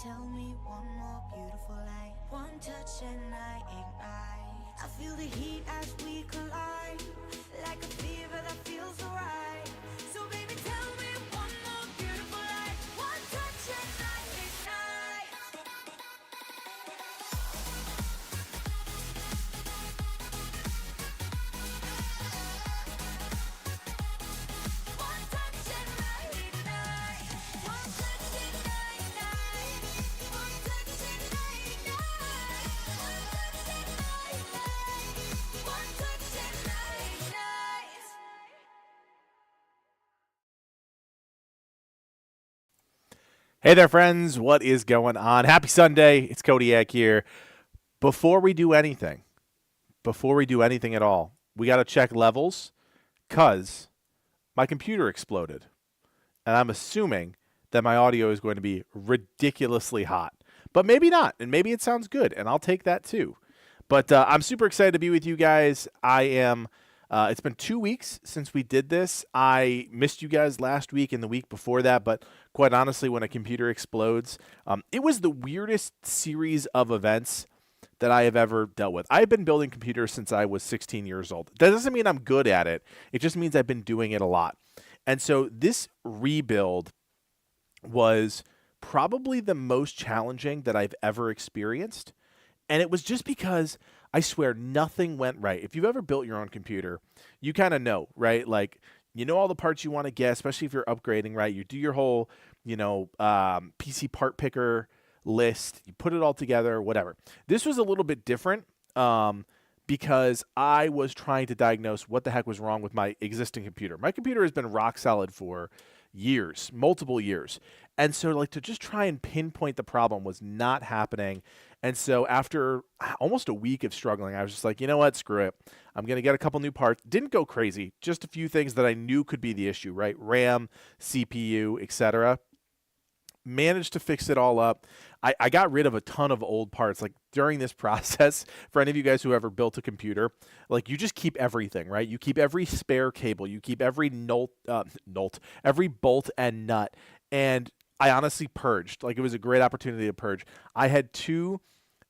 Tell me one more beautiful light, one touch and I ignite. I feel the heat as we collide, like a fever that feels so right. So baby, tell me one more beautiful light, one touch and I ignite. One touch and I ignite. One touch and I ignite. One touch and I ignite. One touch and I ignite. One touch and I ignite. Hey there, friends. What is going on? Happy Sunday. It's Kodiak here. Before we do anything at all, we got to check levels because my computer exploded. And I'm assuming that my audio is going to be ridiculously hot. But maybe not, and maybe it sounds good, and I'll take that too. But I'm super excited to be with you guys. It's been 2 weeks since we did this. I missed you guys last week and the week before that, but quite honestly, when a computer explodes, it was the weirdest series of events that I have ever dealt with. I've been building computers since I was 16 years old. That doesn't mean I'm good at it. It just means I've been doing it a lot. And so this rebuild was probably the most challenging that I've ever experienced. And it was just because I swear nothing went right. If you've ever built your own computer, you kind of know, right? Like, you know all the parts you want to get, especially if you're upgrading, right? You do your whole, PC part picker list. You put it all together, whatever. This was a little bit different because I was trying to diagnose what the heck was wrong with my existing computer. My computer has been rock solid for years, multiple years. And so like to just try and pinpoint the problem was not happening. And so after almost a week of struggling, I was just like, you know what, screw it. I'm going to get a couple new parts. Didn't go crazy, just a few things that I knew could be the issue, right? RAM, CPU, etc. Managed to fix it all up. I got rid of a ton of old parts. Like during this process, for any of you guys who ever built a computer, like you just keep everything, right? You keep every spare cable. You keep every every bolt and nut. And I honestly purged. Like, it was a great opportunity to purge. I had 2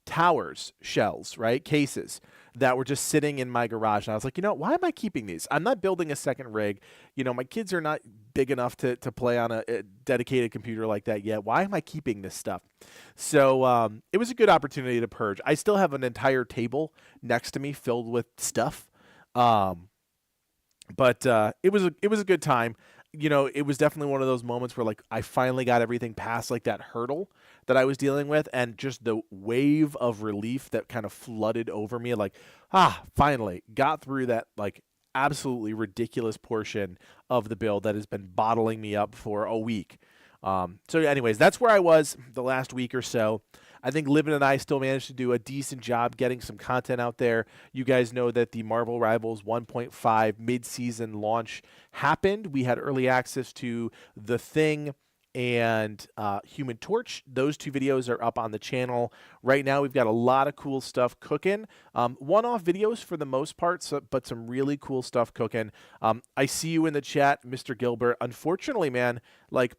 towers shells, right? Cases that were just sitting in my garage. And I was like, why am I keeping these? I'm not building a second rig. My kids are not big enough to play on a dedicated computer like that yet. Why am I keeping this stuff? So it was a good opportunity to purge. I still have an entire table next to me filled with stuff. But it was a good time. It was definitely one of those moments where, like, I finally got everything past, like, that hurdle that I was dealing with, and just the wave of relief that kind of flooded over me, like, finally got through that, like, absolutely ridiculous portion of the build that has been bottling me up for a week. So anyways, that's where I was the last week or so. I think Livin and I still managed to do a decent job getting some content out there. You guys know that the Marvel Rivals 1.5 mid-season launch happened. We had early access to The Thing and Human Torch. Those 2 videos are up on the channel. Right now, we've got a lot of cool stuff cooking. One-off videos for the most part, but some really cool stuff cooking. I see you in the chat, Mr. Gilbert. Unfortunately, man, like,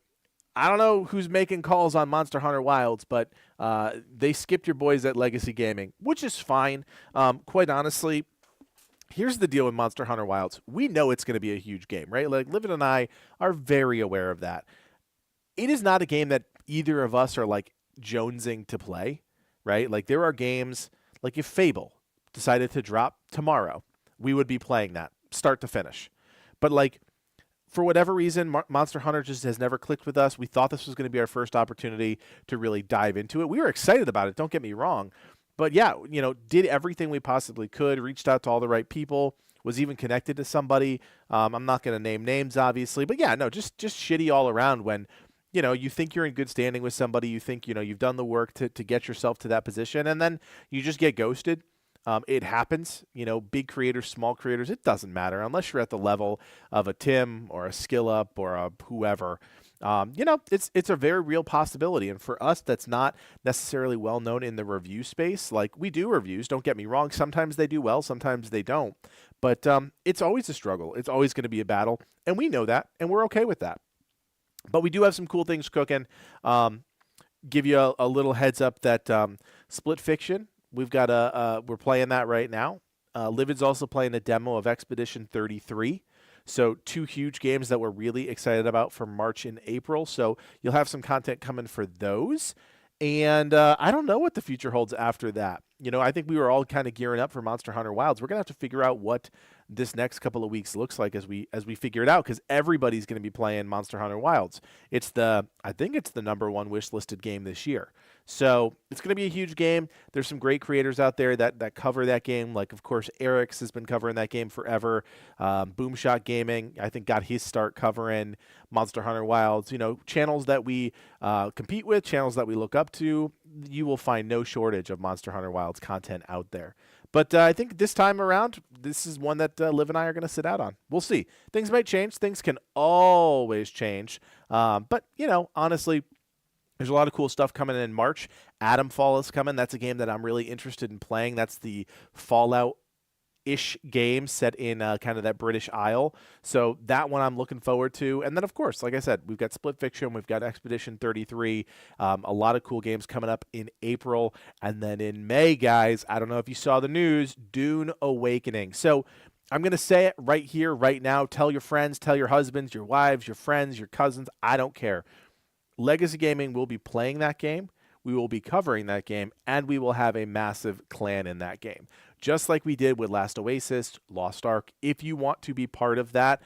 I don't know who's making calls on Monster Hunter Wilds, but they skipped your boys at Legacy Gaming, which is fine. Quite honestly, here's the deal with Monster Hunter Wilds. We know it's going to be a huge game, right? Like, Livin and I are very aware of that. It is not a game that either of us are, like, jonesing to play, right? Like, there are games, like, if Fable decided to drop tomorrow, we would be playing that start to finish. But, like, for whatever reason, Monster Hunter just has never clicked with us. We thought this was going to be our first opportunity to really dive into it. We were excited about it, don't get me wrong. But yeah, did everything we possibly could, reached out to all the right people, was even connected to somebody. I'm not going to name names, obviously. But yeah, no, just shitty all around when, you think you're in good standing with somebody. You think, you've done the work to get yourself to that position, and then you just get ghosted. It happens, big creators, small creators, it doesn't matter unless you're at the level of a Tim or a Skill Up or a whoever. It's a very real possibility. And for us, that's not necessarily well known in the review space. Like, we do reviews, don't get me wrong. Sometimes they do well, sometimes they don't. But it's always a struggle. It's always going to be a battle. And we know that, and we're okay with that. But we do have some cool things cooking. Give you a little heads up that Split Fiction, we've got we're playing that right now. Livid's also playing a demo of Expedition 33. So 2 huge games that we're really excited about for March and April. So you'll have some content coming for those. And I don't know what the future holds after that. I think we were all kind of gearing up for Monster Hunter Wilds. We're going to have to figure out what this next couple of weeks looks like as we figure it out, because everybody's going to be playing Monster Hunter Wilds. I think it's the #1 wish listed game this year. So it's going to be a huge game. There's some great creators out there that cover that game. Like, of course, Eric's has been covering that game forever. Boomshot Gaming, I think, got his start covering Monster Hunter Wilds. Channels that we compete with, channels that we look up to. You will find no shortage of Monster Hunter Wilds content out there. But I think this time around, this is one that Liv and I are going to sit out on. We'll see. Things might change. Things can always change. But, honestly, there's a lot of cool stuff coming in March. Atomfall is coming. That's a game that I'm really interested in playing. That's the Fallout-ish game set in kind of that British Isle. So that one I'm looking forward to. And then, of course, like I said, we've got Split Fiction. We've got Expedition 33. A lot of cool games coming up in April. And then in May, guys, I don't know if you saw the news, Dune Awakening. So I'm going to say it right here, right now. Tell your friends, tell your husbands, your wives, your friends, your cousins. I don't care. Legacy Gaming will be playing that game, we will be covering that game, and we will have a massive clan in that game. Just like we did with Last Oasis, Lost Ark. If you want to be part of that,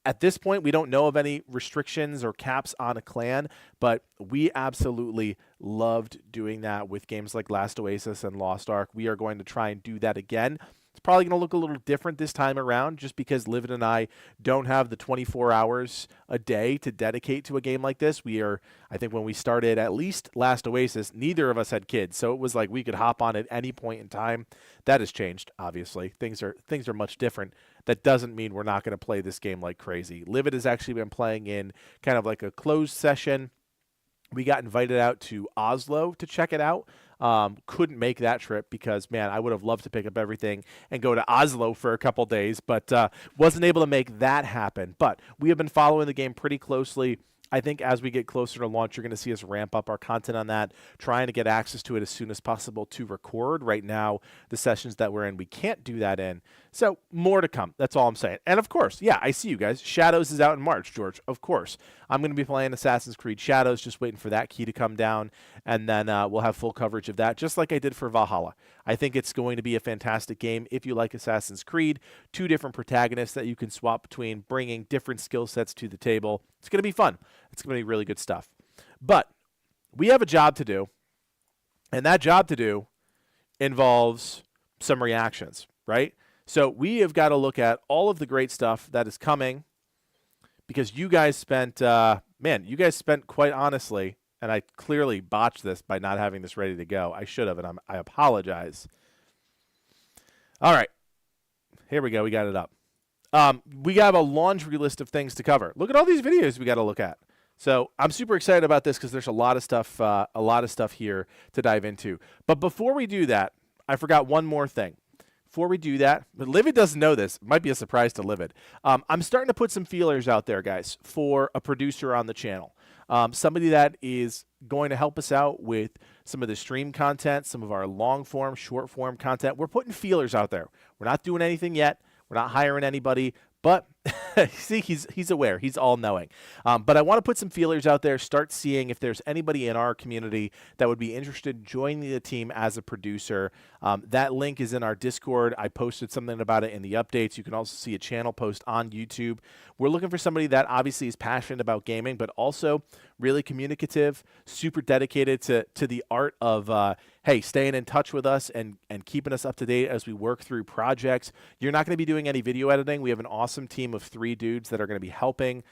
at this point, we don't know of any restrictions or caps on a clan, but we absolutely loved doing that with games like Last Oasis and Lost Ark. We are going to try and do that again. It's probably going to look a little different this time around just because Livid and I don't have the 24 hours a day to dedicate to a game like this. I think when we started at least Last Oasis, neither of us had kids. So it was like we could hop on at any point in time. That has changed, obviously. Things are much different. That doesn't mean we're not going to play this game like crazy. Livid has actually been playing in kind of like a closed session. We got invited out to Oslo to check it out. Couldn't make that trip because, man, I would have loved to pick up everything and go to Oslo for a couple days, but wasn't able to make that happen. But we have been following the game pretty closely. I think as we get closer to launch, you're going to see us ramp up our content on that, trying to get access to it as soon as possible to record. Right now, the sessions that we're in, we can't do that in. So more to come. That's all I'm saying. And of course, yeah, I see you guys. Shadows is out in March, George. Of course. I'm going to be playing Assassin's Creed Shadows, just waiting for that key to come down. And then we'll have full coverage of that, just like I did for Valhalla. I think it's going to be a fantastic game if you like Assassin's Creed. 2 different protagonists that you can swap between, bringing different skill sets to the table. It's going to be fun. It's going to be really good stuff. But we have a job to do, and that job to do involves some reactions, right? So we have got to look at all of the great stuff that is coming, because you guys spent, you guys spent, quite honestly, and I clearly botched this by not having this ready to go. I should have, and I apologize. All right. Here we go. We got it up. We have a laundry list of things to cover. Look at all these videos we got to look at. So I'm super excited about this because there's a lot of stuff here to dive into. But before we do that, I forgot one more thing. Before we do that, but Livid doesn't know this. It might be a surprise to Livid. I'm starting to put some feelers out there, guys, for a producer on the channel. Somebody that is going to help us out with some of the stream content, some of our long form, short form content. We're putting feelers out there. We're not doing anything yet. We're not hiring anybody, but see, he's aware. He's all knowing. But I want to put some feelers out there, start seeing if there's anybody in our community that would be interested in joining the team as a producer. That link is in our Discord. I posted something about it in the updates. You can also see a channel post on YouTube. We're looking for somebody that obviously is passionate about gaming, but also really communicative, super dedicated to the art of, hey, staying in touch with us and keeping us up to date as we work through projects. You're not going to be doing any video editing. We have an awesome team of 3 dudes that are going to be helping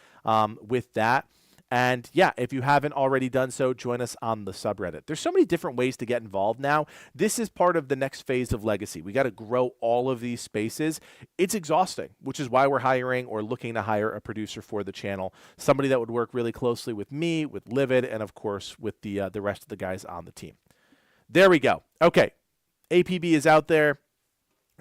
with that. And yeah, if you haven't already done so, join us on the subreddit. There's so many different ways to get involved now. This is part of the next phase of Legacy. We got to grow all of these spaces. It's exhausting, which is why we're hiring or looking to hire a producer for the channel, somebody that would work really closely with me, with Livid, and of course with the rest of the guys on the team. There we go. Okay, APB is out there.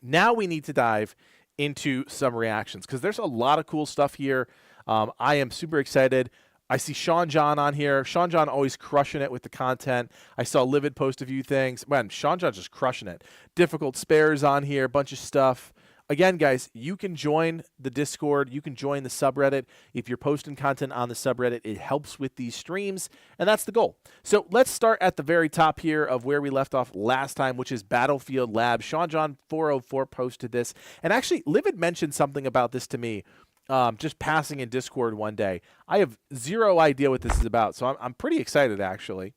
Now we need to dive into some reactions because there's a lot of cool stuff here. I am super excited. I see Sean John on here. Sean John always crushing it with the content. I saw Livid post a few things. Man, Sean John's just crushing it. Difficult Spares on here, a bunch of stuff. Again, guys, you can join the Discord. You can join the subreddit. If you're posting content on the subreddit, it helps with these streams, and that's the goal. So let's start at the very top here of where we left off last time, which is Battlefield Lab. Sean John 404 posted this, and actually, Livid mentioned something about this to me. Just passing in Discord one day. I have zero idea what this is about, so I'm pretty excited, actually.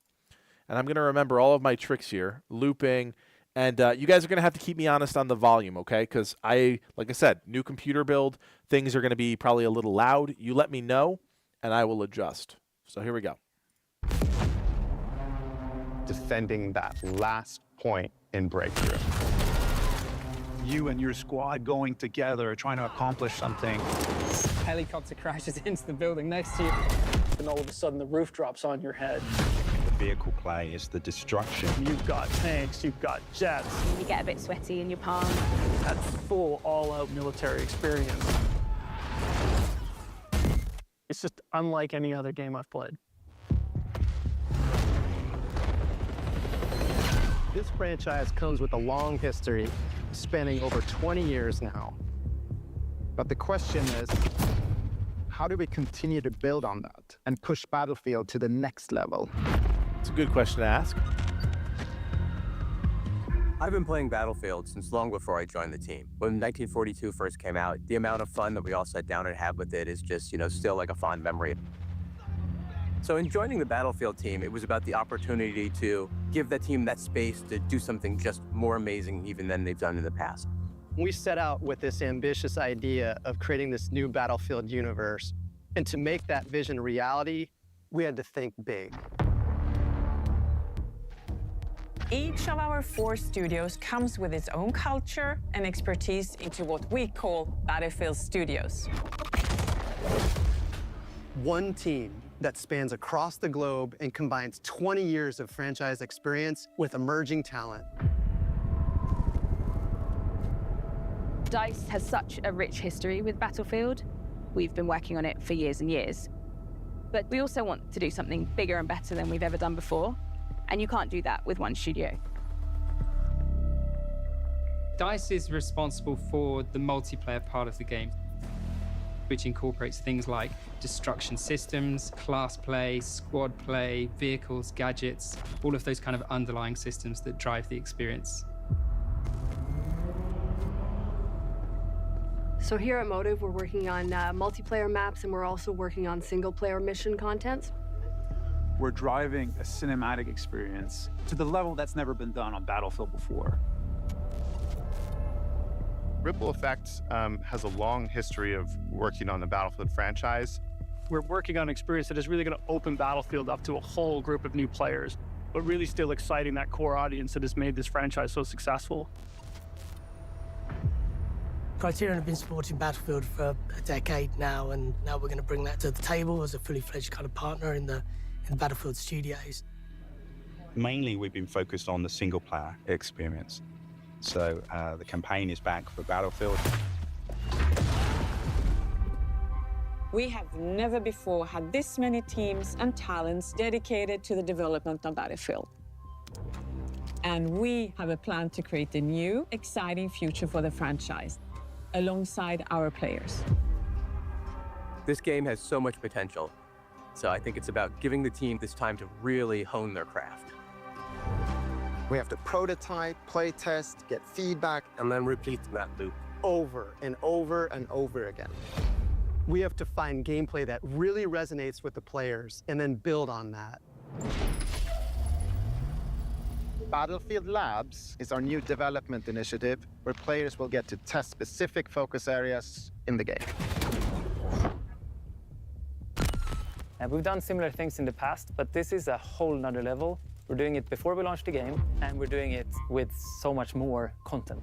And I'm going to remember all of my tricks here, looping, and you guys are going to have to keep me honest on the volume, okay? Because like I said, new computer build, things are going to be probably a little loud. You let me know, and I will adjust. So here we go. Defending that last point in breakthrough. You and your squad going together, trying to accomplish something. Helicopter crashes into the building next to you, and all of a sudden the roof drops on your head. The vehicle play is the destruction. You've got tanks, you've got jets. You get a bit sweaty in your palms. That's full, all-out military experience. It's just unlike any other game I've played. This franchise comes with a long history, spanning over 20 years now. But the question is, how do we continue to build on that and push Battlefield to the next level? It's a good question to ask. I've been playing Battlefield since long before I joined the team. When 1942 first came out, the amount of fun that we all sat down and had with it is just, still like a fond memory. So in joining the Battlefield team, it was about the opportunity to give that team that space to do something just more amazing even than they've done in the past. We set out with this ambitious idea of creating this new Battlefield universe. And to make that vision a reality, we had to think big. Each of our 4 studios comes with its own culture and expertise into what we call Battlefield Studios. One team that spans across the globe and combines 20 years of franchise experience with emerging talent. DICE has such a rich history with Battlefield. We've been working on it for years and years. But we also want to do something bigger and better than we've ever done before. And you can't do that with one studio. DICE is responsible for the multiplayer part of the game, which incorporates things like destruction systems, class play, squad play, vehicles, gadgets, all of those kind of underlying systems that drive the experience. So here at Motive, we're working on multiplayer maps, and we're also working on single-player mission content. We're driving a cinematic experience to the level that's never been done on Battlefield before. Ripple Effects has a long history of working on the Battlefield franchise. We're working on an experience that is really going to open Battlefield up to a whole group of new players, but really still exciting that core audience that has made this franchise so successful. Criterion have been supporting Battlefield for a decade now, and now we're going to bring that to the table as a fully fledged kind of partner in the Battlefield studios. Mainly, we've been focused on the single-player experience. So the campaign is back for Battlefield. We have never before had this many teams and talents dedicated to the development of Battlefield. And we have a plan to create a new, exciting future for the franchise, alongside our players. This game has so much potential. So I think it's about giving the team this time to really hone their craft. We have to prototype, play test, get feedback, And then repeat that loop. over and over and over again. We have to find gameplay that really resonates with the players and then build on that. Battlefield Labs is our new development initiative where players will get to test specific focus areas in the game. We've done similar things in the past, but this is a whole nother level. We're doing it before we launch the game, and we're doing it with so much more content.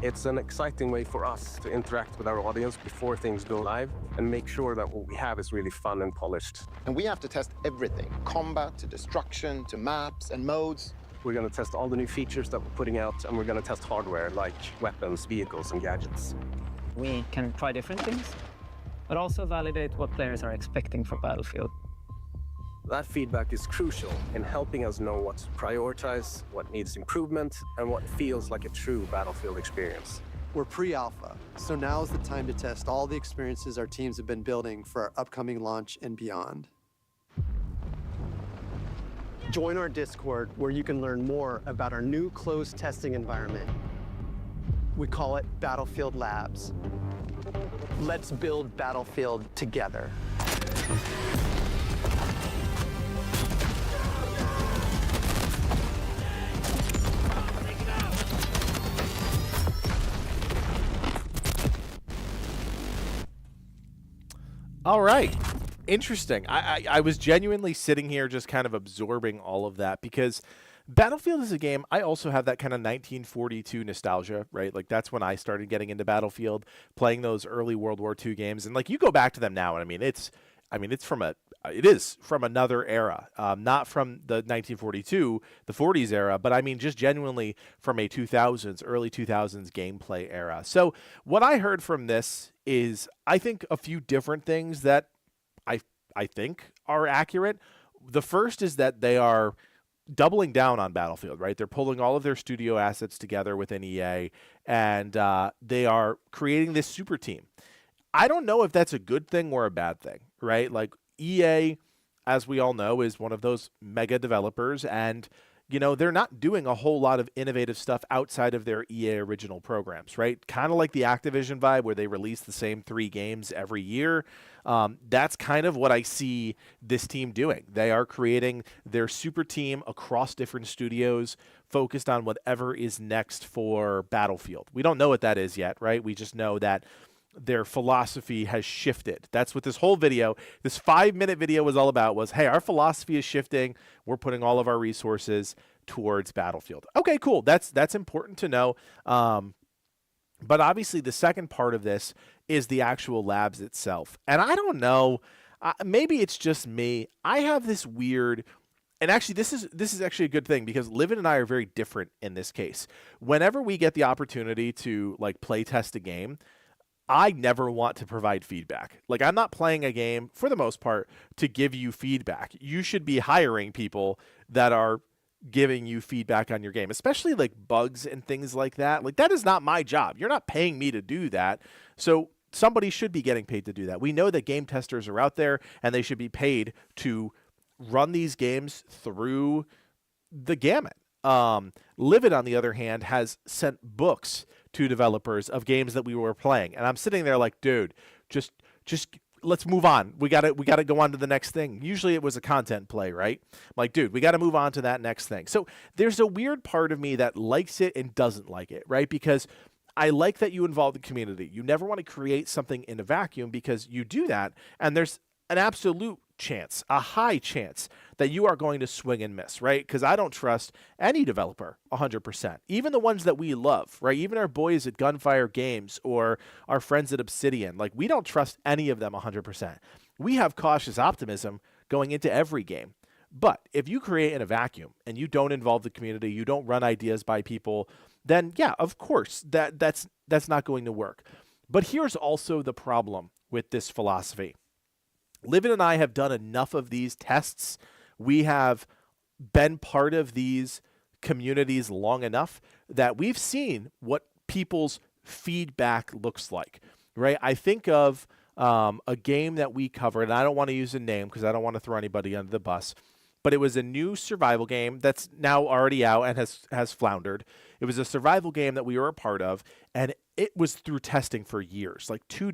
It's an exciting way for us to interact with our audience before things go live and make sure that what we have is really fun and polished. And we have to test everything, combat to destruction to maps and modes. We're going to test all the new features that we're putting out, and we're going to test hardware like weapons, vehicles, and gadgets. We can try different things, but also validate what players are expecting from Battlefield. That feedback is crucial in helping us know what to prioritize, what needs improvement, and what feels like a true Battlefield experience. We're pre-alpha, so now is the time to test all the experiences our teams have been building for our upcoming launch and beyond. Join our Discord where you can learn more about our new closed testing environment. We call it Battlefield Labs. Let's build Battlefield together. All right. Interesting. I was genuinely sitting here just kind of absorbing all of that because Battlefield is a game. I also have that kind of 1942 nostalgia, right? Like that's when I started getting into Battlefield, playing those early World War II games. And like you go back to them now, and it is from another era, not from the 1942, the 40s era, but I mean just genuinely from a 2000s, early 2000s gameplay era. So what I heard from this is, I think, a few different things that I think are accurate. The first is that they are doubling down on Battlefield, right? They're pulling all of their studio assets together within EA, and they are creating this super team. I don't know if that's a good thing or a bad thing, right? Like EA, as we all know, is one of those mega developers, and they're not doing a whole lot of innovative stuff outside of their EA original programs, right? Kind of like the Activision vibe where they release the same 3 games every year. That's kind of what I see this team doing. They are creating their super team across different studios focused on whatever is next for Battlefield. We don't know what that is yet, right? We just know that their philosophy has shifted. That's what this whole video, this 5-minute video was all about, was, hey, our philosophy is shifting. We're putting all of our resources towards Battlefield. Okay, cool. That's important to know. But obviously the second part of this is the actual labs itself. And I don't know, maybe it's just me. I have this weird, and actually this is actually a good thing because Livin and I are very different in this case. Whenever we get the opportunity to like play test a game, I never want to provide feedback. Like, I'm not playing a game, for the most part, to give you feedback. You should be hiring people that are giving you feedback on your game, especially like bugs and things like that. Like, that is not my job. You're not paying me to do that. So somebody should be getting paid to do that. We know that game testers are out there, and they should be paid to run these games through the gamut. Livid, on the other hand, has sent books to developers of games that we were playing, and I'm sitting there like, dude, just let's move on. We gotta go on to the next thing. Usually it was a content play, right? I'm like, dude, we gotta move on to that next thing. So there's a weird part of me that likes it and doesn't like it, right? Because I like that you involve the community. You never want to create something in a vacuum, because you do that, and there's an absolute chance, a high chance, that you are going to swing and miss, right? Because I don't trust any developer 100%, even the ones that we love, right? Even our boys at Gunfire Games or our friends at Obsidian, like, we don't trust any of them 100%. We have cautious optimism going into every game. But if you create in a vacuum and you don't involve the community, you don't run ideas by people, then yeah, of course, that's not going to work. But here's also the problem with this philosophy. Livid and I have done enough of these tests. We have been part of these communities long enough that we've seen what people's feedback looks like, right? I think of a game that we covered, and I don't want to use a name because I don't want to throw anybody under the bus, but it was a new survival game that's now already out and has floundered. It was a survival game that we were a part of, and it was through testing for years, like 2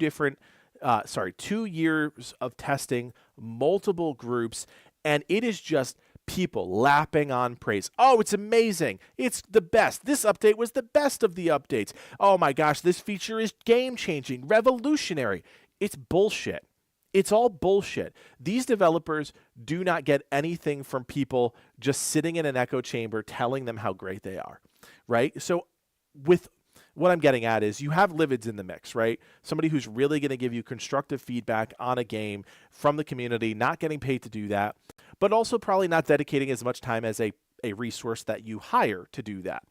years of testing, multiple groups, and it is just people lapping on praise. Oh, it's amazing. It's the best. This update was the best of the updates. Oh my gosh, this feature is game-changing, revolutionary. It's bullshit. It's all bullshit. These developers do not get anything from people just sitting in an echo chamber telling them how great they are, right? So with what I'm getting at is you have Livids in the mix, right? Somebody who's really going to give you constructive feedback on a game from the community, not getting paid to do that, but also probably not dedicating as much time as a resource that you hire to do that.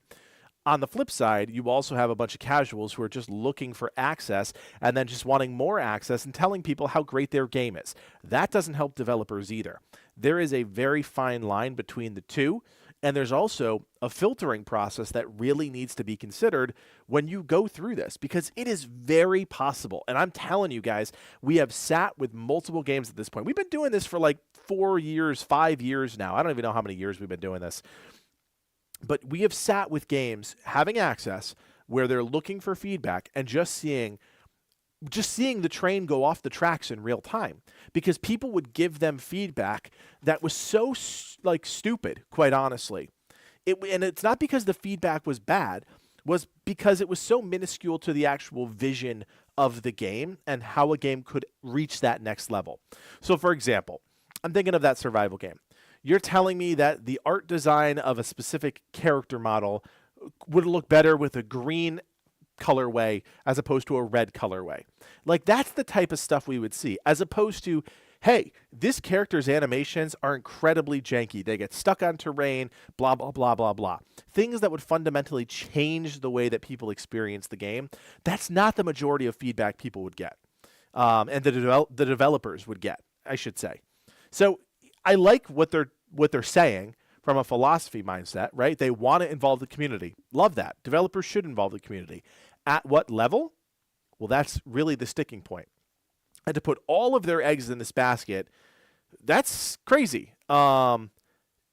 On the flip side, you also have a bunch of casuals who are just looking for access and then just wanting more access and telling people how great their game is. That doesn't help developers either. There is a very fine line between the two, and there's also a filtering process that really needs to be considered when you go through this, because it is very possible. And I'm telling you guys, we have sat with multiple games at this point. We've been doing this for like 4 years, 5 years now. I don't even know how many years we've been doing this. But we have sat with games having access where they're looking for feedback and just seeing the train go off the tracks in real time, because people would give them feedback that was so stupid, quite honestly. And it's not because the feedback was bad, was because it was so minuscule to the actual vision of the game and how a game could reach that next level. So for example, I'm thinking of that survival game. You're telling me that the art design of a specific character model would look better with a green colorway as opposed to a red colorway. Like, that's the type of stuff we would see, as opposed to, hey, this character's animations are incredibly janky. They get stuck on terrain, blah, blah, blah, blah, blah. Things that would fundamentally change the way that people experience the game. That's not the majority of feedback people would get, and the developers would get, I should say. So I like what they're saying from a philosophy mindset, right? They want to involve the community. Love that. Developers should involve the community. At what level? Well, that's really the sticking point. And to put all of their eggs in this basket, that's crazy.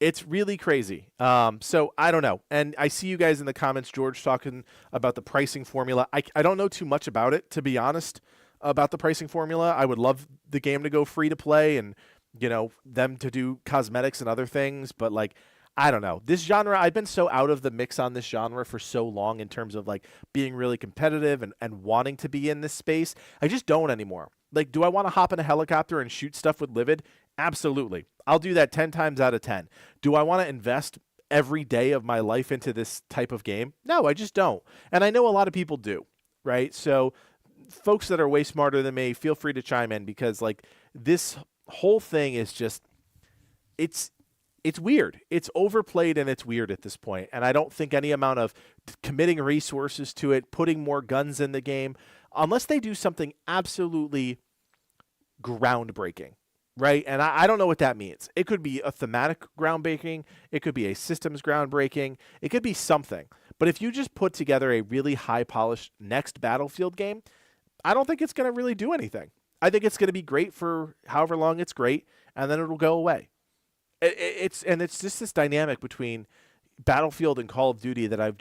It's really crazy. So I don't know. And I see you guys in the comments, George, talking about the pricing formula. I don't know too much about it, to be honest, about the pricing formula. I would love the game to go free to play and, you know, them to do cosmetics and other things, but like, I don't know. This genre, I've been so out of the mix on this genre for so long in terms of like being really competitive and wanting to be in this space. I just don't anymore. Like, do I want to hop in a helicopter and shoot stuff with Livid? Absolutely. I'll do that 10 times out of 10. Do I want to invest every day of my life into this type of game? No, I just don't. And I know a lot of people do, right? So folks that are way smarter than me, feel free to chime in, because like this whole thing is just, it's weird. It's overplayed and it's weird at this point. And I don't think any amount of committing resources to it, putting more guns in the game, unless they do something absolutely groundbreaking, right? And I don't know what that means. It could be a thematic groundbreaking. It could be a systems groundbreaking. It could be something. But if you just put together a really high-polished next Battlefield game, I don't think it's going to really do anything. I think it's going to be great for however long it's great, and then it'll go away. It's just this dynamic between Battlefield and Call of Duty that I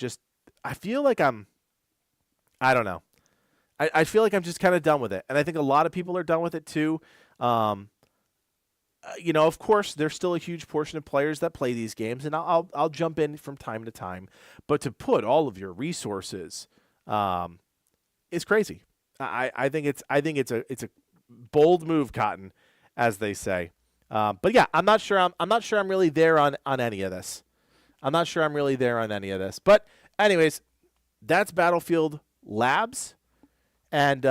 feel like I don't know. I feel like I'm just kind of done with it. And I think a lot of people are done with it too. You know, of course, there's still a huge portion of players that play these games, and I'll jump in from time to time. But to put all of your resources is crazy. I think it's a bold move, Cotton, as they say. But yeah, I'm not sure I'm really there on any of this. I'm not sure I'm really there on any of this. But anyways, that's Battlefield Labs, and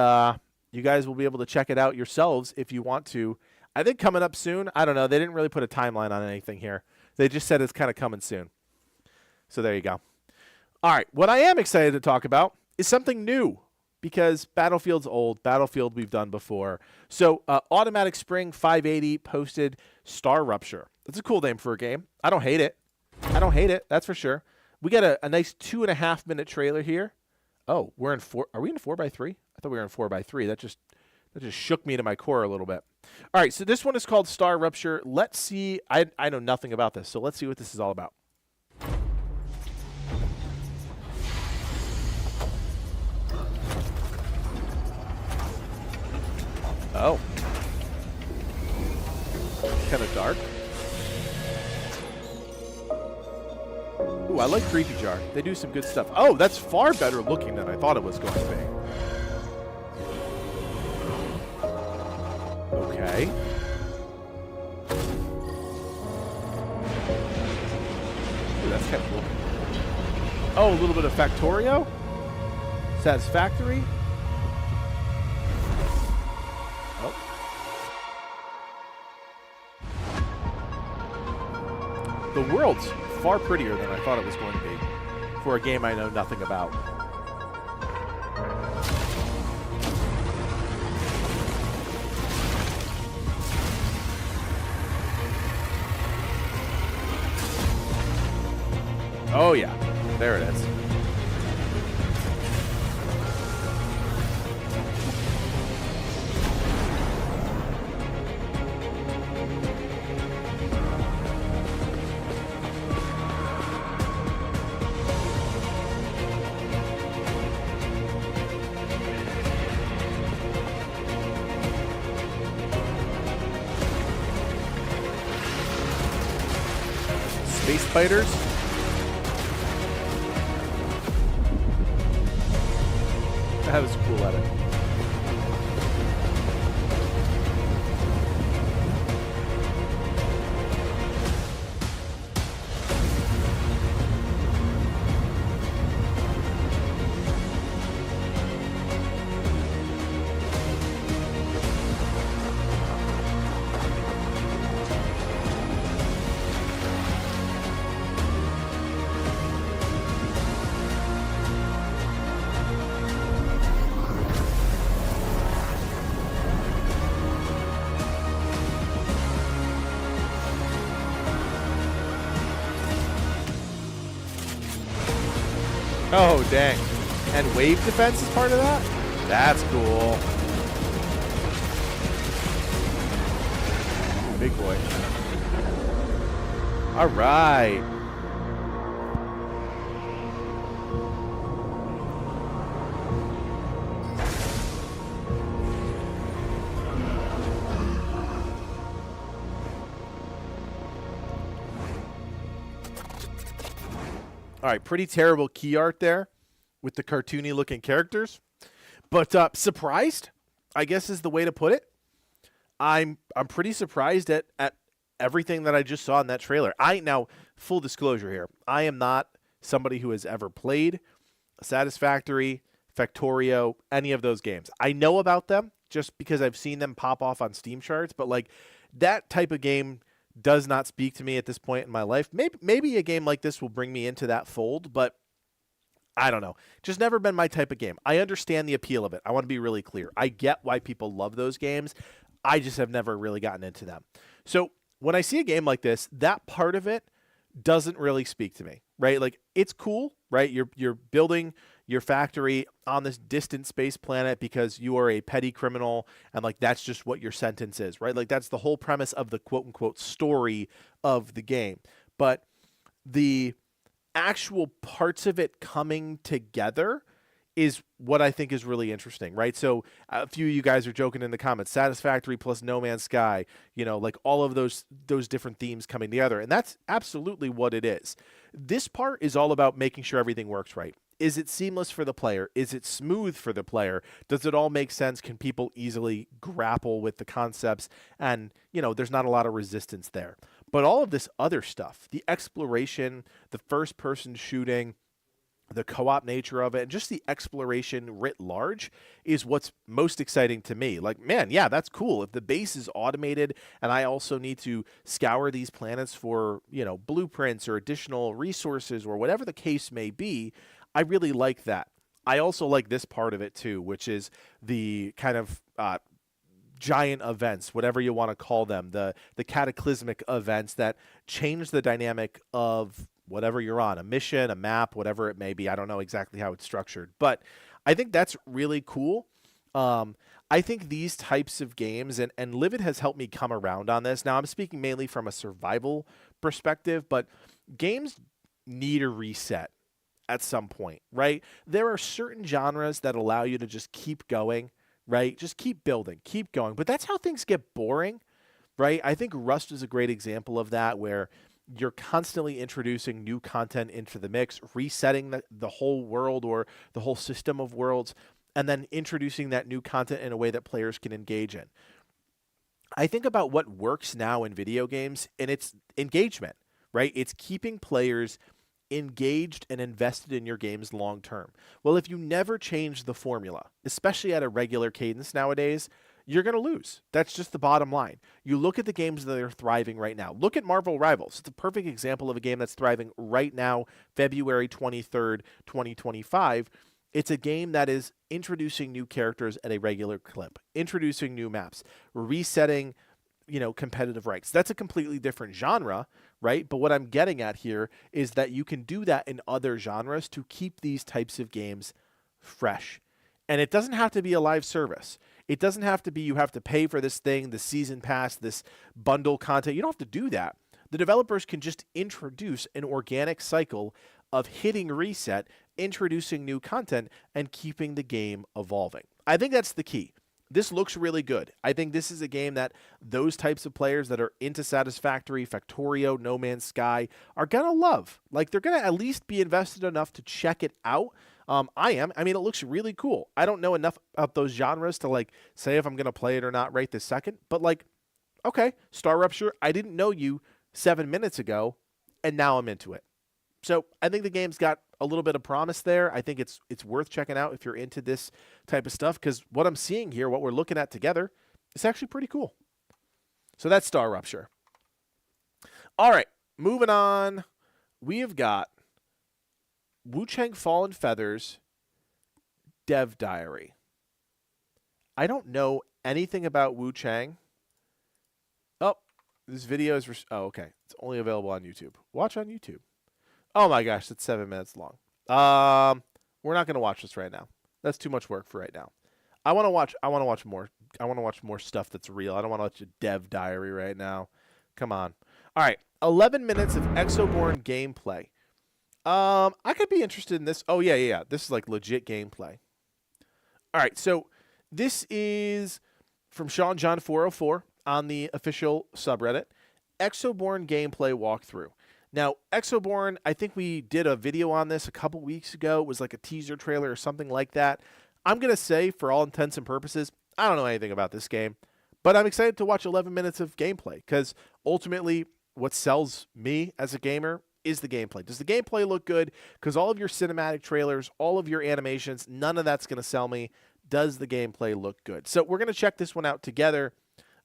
you guys will be able to check it out yourselves if you want to. I think coming up soon. I don't know. They didn't really put a timeline on anything here. They just said it's kind of coming soon. So there you go. All right. What I am excited to talk about is something new, because Battlefield's old. Battlefield we've done before. So Automatic Spring 580 posted Star Rupture. That's a cool name for a game. I don't hate it. That's for sure. We got a nice 2.5-minute trailer here. Oh, we're in 4. Are we in 4x3? I thought we were in 4x3. That just shook me to my core a little bit. All right, so this one is called Star Rupture. Let's see. I know nothing about this, so let's see what this is all about. Oh. Kind of dark. Ooh, I like Creepy Jar. They do some good stuff. Oh, that's far better looking than I thought it was going to be. Okay. Ooh, that's kind of cool. Oh, a little bit of Factorio? Satisfactory? Oh. The world's far prettier than I thought it was going to be for a game I know nothing about. Oh yeah, there it is. Space fighters. That was cool at it. Oh, dang. And wave defense is part of that? That's cool. Big boy. All right. All right, pretty terrible key art there with the cartoony looking characters. But surprised, I guess is the way to put it. I'm pretty surprised at everything that I just saw in that trailer. Now, full disclosure here, I am not somebody who has ever played Satisfactory, Factorio, any of those games. I know about them just because I've seen them pop off on Steam charts, but like that type of game does not speak to me at this point in my life. Maybe a game like this will bring me into that fold, but I don't know. Just never been my type of game. I understand the appeal of it. I want to be really clear. I get why people love those games. I just have never really gotten into them. So when I see a game like this, that part of it doesn't really speak to me, right? Like, it's cool, right? You're building your factory on this distant space planet because you are a petty criminal, and like that's just what your sentence is, right? Like, that's the whole premise of the quote unquote story of the game. But the actual parts of it coming together is what I think is really interesting, right? So a few of you guys are joking in the comments, Satisfactory plus No Man's Sky, you know, like all of those different themes coming together. And that's absolutely what it is. This part is all about making sure everything works right. Is it seamless for the player? Is it smooth for the player? Does it all make sense? Can people easily grapple with the concepts? And, you know, there's not a lot of resistance there. But all of this other stuff, the exploration, the first-person shooting, the co-op nature of it, and just the exploration writ large is what's most exciting to me. Like, man, yeah, that's cool. If the base is automated and I also need to scour these planets for, you know, blueprints or additional resources or whatever the case may be, I really like that. I also like this part of it too, which is the kind of giant events, whatever you want to call them, the cataclysmic events that change the dynamic of whatever you're on, a mission, a map, whatever it may be. I don't know exactly how it's structured, but I think that's really cool. I think these types of games, and Livid has helped me come around on this. Now, I'm speaking mainly from a survival perspective, but games need a reset at some point, right? There are certain genres that allow you to just keep going, right? Just keep building, keep going. But that's how things get boring, right? I think Rust is a great example of that, where you're constantly introducing new content into the mix, resetting the whole world or the whole system of worlds, and then introducing that new content in a way that players can engage in. I think about what works now in video games, and it's engagement, right? It's keeping players engaged and invested in your games long term. Well, if you never change the formula, especially at a regular cadence nowadays, you're going to lose. That's just the bottom line. You look at the games that are thriving right now. Look at Marvel Rivals. It's a perfect example of a game that's thriving right now, February 23rd, 2025. It's a game that is introducing new characters at a regular clip, introducing new maps, resetting, you know, competitive ranks. That's a completely different genre, right? But what I'm getting at here is that you can do that in other genres to keep these types of games fresh. And it doesn't have to be a live service. It doesn't have to be you have to pay for this thing, the season pass, this bundle content. You don't have to do that. The developers can just introduce an organic cycle of hitting reset, introducing new content, and keeping the game evolving. I think that's the key. This looks really good. I think this is a game that those types of players that are into Satisfactory, Factorio, No Man's Sky are going to love. Like, they're going to at least be invested enough to check it out. I am. I mean, it looks really cool. I don't know enough about those genres to, like, say if I'm going to play it or not right this second. But, like, okay, Star Rupture, I didn't know you 7 minutes ago, and now I'm into it. So I think the game's got a little bit of promise there. I think it's worth checking out if you're into this type of stuff, because what I'm seeing here, what we're looking at together, is actually pretty cool. So that's Star Rupture. All right, moving on. We have got Wu-Chang Fallen Feathers Dev Diary. I don't know anything about Wu-Chang. Oh, this video is... Oh, okay. It's only available on YouTube. Watch on YouTube. Oh my gosh, it's 7 minutes long. We're not going to watch this right now. That's too much work for right now. I want to watch more. I want to watch more stuff that's real. I don't want to watch a Dev Diary right now. Come on. All right, 11 minutes of Exoborn gameplay. I could be interested in this. Oh yeah. This is like legit gameplay. All right, so this is from Sean John 404 on the official subreddit. Exoborn gameplay walkthrough. Now, Exoborn, I think we did a video on this a couple weeks ago. It was like a teaser trailer or something like that. I'm going to say, for all intents and purposes, I don't know anything about this game, but I'm excited to watch 11 minutes of gameplay, because ultimately what sells me as a gamer is the gameplay. Does the gameplay look good? Because all of your cinematic trailers, all of your animations, none of that's going to sell me. Does the gameplay look good? So we're going to check this one out together.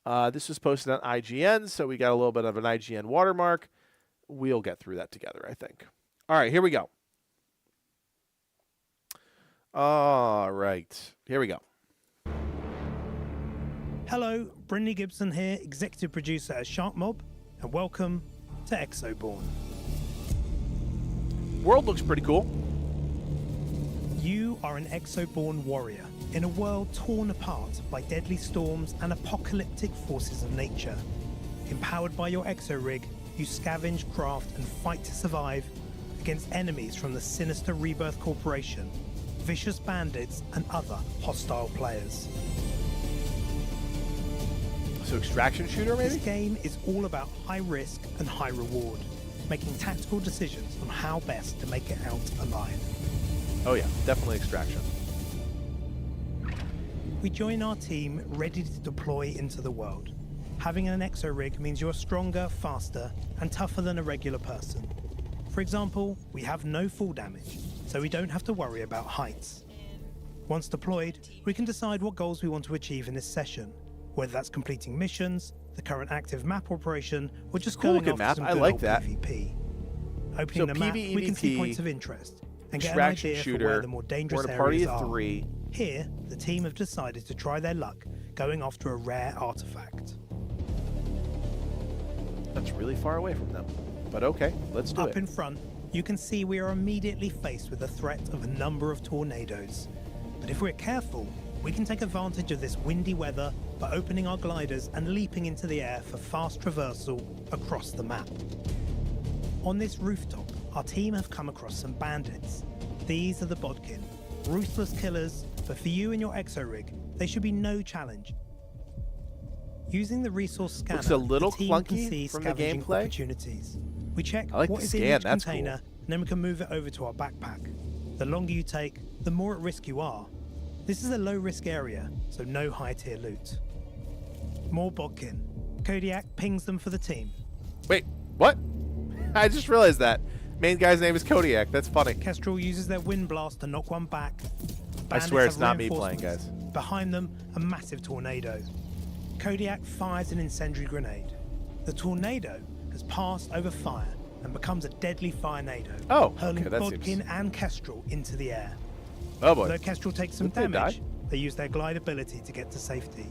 This was posted on IGN, so we got a little bit of an IGN watermark. We'll get through that together, I think. All right, here we go. All right. Here we go. Hello, Brindley Gibson here, executive producer at Shark Mob, and welcome to Exoborn. World looks pretty cool. You are an Exoborn warrior in a world torn apart by deadly storms and apocalyptic forces of nature. Empowered by your exo-rig, you scavenge, craft, and fight to survive against enemies from the sinister Rebirth Corporation, vicious bandits, and other hostile players. So extraction shooter, maybe? This game is all about high risk and high reward, making tactical decisions on how best to make it out alive. Oh yeah, definitely extraction. We join our team ready to deploy into the world. Having an exo-rig means you're stronger, faster, and tougher than a regular person. For example, we have no fall damage, so we don't have to worry about heights. Once deployed, we can decide what goals we want to achieve in this session, whether that's completing missions, the current active map operation, or just Cool going looking after map. some I good like old that. PvP. Opening So the map, we can see PvEvP, points of interest and get an extraction idea for shooter, where the more dangerous we're in a party areas of are. 3. Here, the team have decided to try their luck going after a rare artifact. That's really far away from them. But okay, let's do Up it. in front, you can see we are immediately faced with the threat of a number of tornadoes. But if we're careful, we can take advantage of this windy weather by opening our gliders and leaping into the air for fast traversal across the map. On this rooftop, our team have come across some bandits. These are the Bodkin, ruthless killers, but for you and your exo-rig, they should be no challenge. Using the resource scanner, Looks a little the team clunky can see from the scavenging gameplay. opportunities. We check I like what the is in scan, each that's cool. container, and then we can move it over to our backpack. The longer you take, the more at risk you are. This is a low-risk area, so no high-tier loot. More Bodkin. Kodiak pings them for the team. Wait, what? I just realized that. Main guy's name is Kodiak. That's funny. Kestrel uses their wind blast to knock one back. I Bandits swear it's have not me playing, reinforcements. guys. Behind them, a massive tornado. Kodiak fires an incendiary grenade. The tornado has passed over fire and becomes a deadly firenado, Oh, hurling okay, that Bodkin and Kestrel into the air. Oh boy. Though Kestrel takes some Did they damage, die? they use their glide ability to get to safety.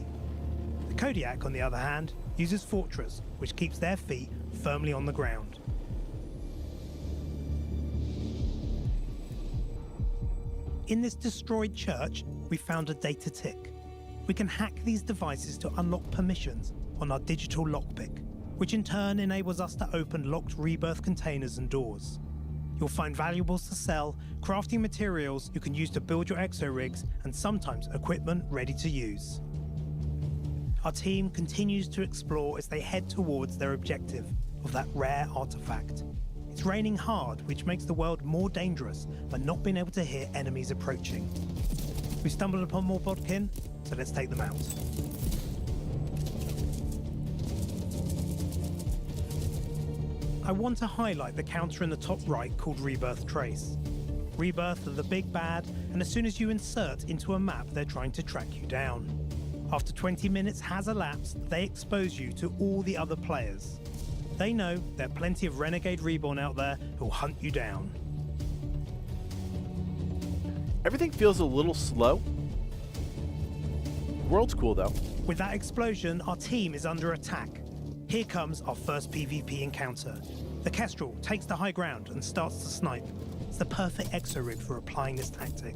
The Kodiak, on the other hand, uses Fortress, which keeps their feet firmly on the ground. In this destroyed church, we found a data tick. We can hack these devices to unlock permissions on our digital lockpick, which in turn enables us to open locked Rebirth containers and doors. You'll find valuables to sell, crafting materials you can use to build your exo-rigs, and sometimes equipment ready to use. Our team continues to explore as they head towards their objective of that rare artifact. It's raining hard, which makes the world more dangerous by not being able to hear enemies approaching. We stumbled upon more Bodkin, so let's take them out. I want to highlight the counter in the top right called Rebirth Trace. Rebirth are the big bad, and as soon as you insert into a map, they're trying to track you down. After 20 minutes has elapsed, they expose you to all the other players. They know there are plenty of Renegade Reborn out there who'll hunt you down. Everything feels a little slow. World's cool though. With that explosion, our team is under attack. Here comes our first PvP encounter. The Kestrel takes the high ground and starts to snipe. It's the perfect exo-rig for applying this tactic.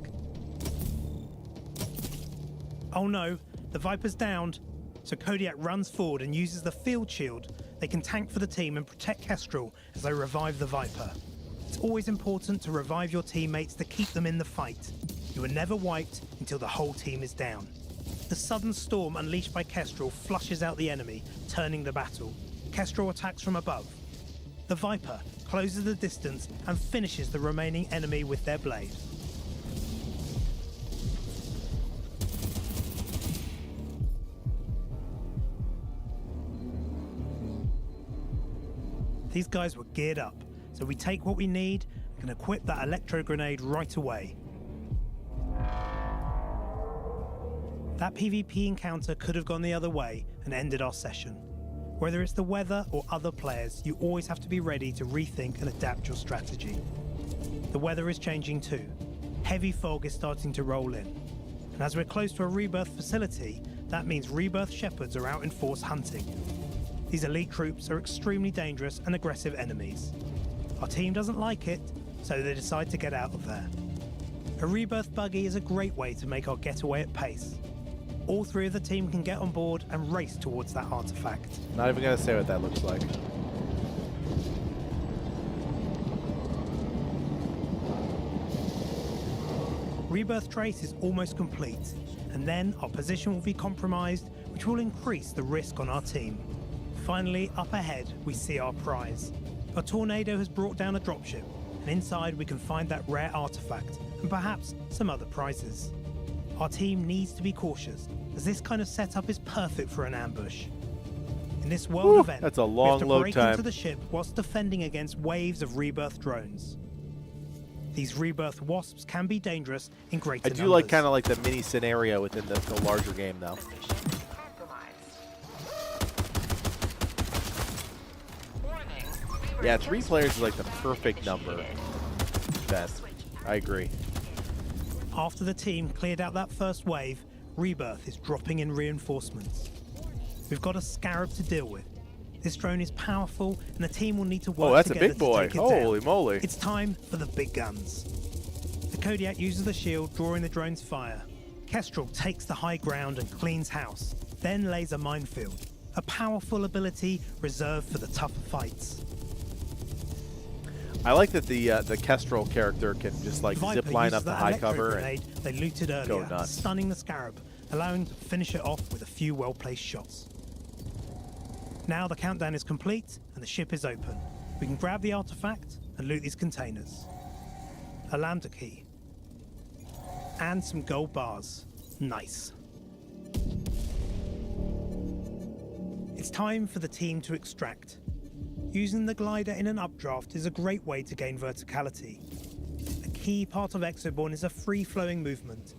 Oh no, the Viper's downed, so Kodiak runs forward and uses the field shield. They can tank for the team and protect Kestrel as they revive the Viper. It's always important to revive your teammates to keep them in the fight. You are never wiped until the whole team is down. The sudden storm unleashed by Kestrel flushes out the enemy, turning the battle. Kestrel attacks from above. The Viper closes the distance and finishes the remaining enemy with their blade. These guys were geared up, so we take what we need and equip that electro grenade right away. That PvP encounter could have gone the other way and ended our session. Whether it's the weather or other players, you always have to be ready to rethink and adapt your strategy. The weather is changing too. heavy fog is starting to roll in. And as we're close to a rebirth facility, that means rebirth shepherds are out in force hunting. These elite troops are extremely dangerous and aggressive enemies. Our team doesn't like it, so they decide to get out of there. A rebirth buggy is a great way to make our getaway at pace. All three of the team can get on board and race towards that artifact. Not even gonna say what that looks like. Rebirth trace is almost complete, and then our position will be compromised, which will increase the risk on our team. Finally, up ahead, we see our prize. A tornado has brought down a dropship, and inside we can find that rare artifact, and perhaps some other prizes. Our team needs to be cautious, as this kind of setup is perfect for an ambush. In this world event, that's a we long have to load break time. into the ship whilst defending against waves of rebirth drones. These rebirth wasps can be dangerous in greater I do numbers. like kind of like the mini scenario within the larger game, though. Yeah, 3 players is like the perfect number. Best. I agree. After the team cleared out that first wave, Rebirth is dropping in reinforcements. We've got a Scarab to deal with. This drone is powerful, and the team will need to work Oh, that's a together big boy. to take it down. Holy moly. It's time for the big guns. The Kodiak uses the shield, drawing the drone's fire. Kestrel takes the high ground and cleans house, then lays a minefield, a powerful ability reserved for the tougher fights. I like that the Kestrel character can just like Viper zip line uses up the that high electro cover grenade and they looted go earlier, nuts. stunning the Scarab, allowing to finish it off with a few well-placed shots. Now the countdown is complete and the ship is open. We can grab the artifact and loot these containers. A lambda key. And some gold bars. Nice. It's time for the team to extract. Using the glider in an updraft is a great way to gain verticality. A key part of Exoborn is a free-flowing movement,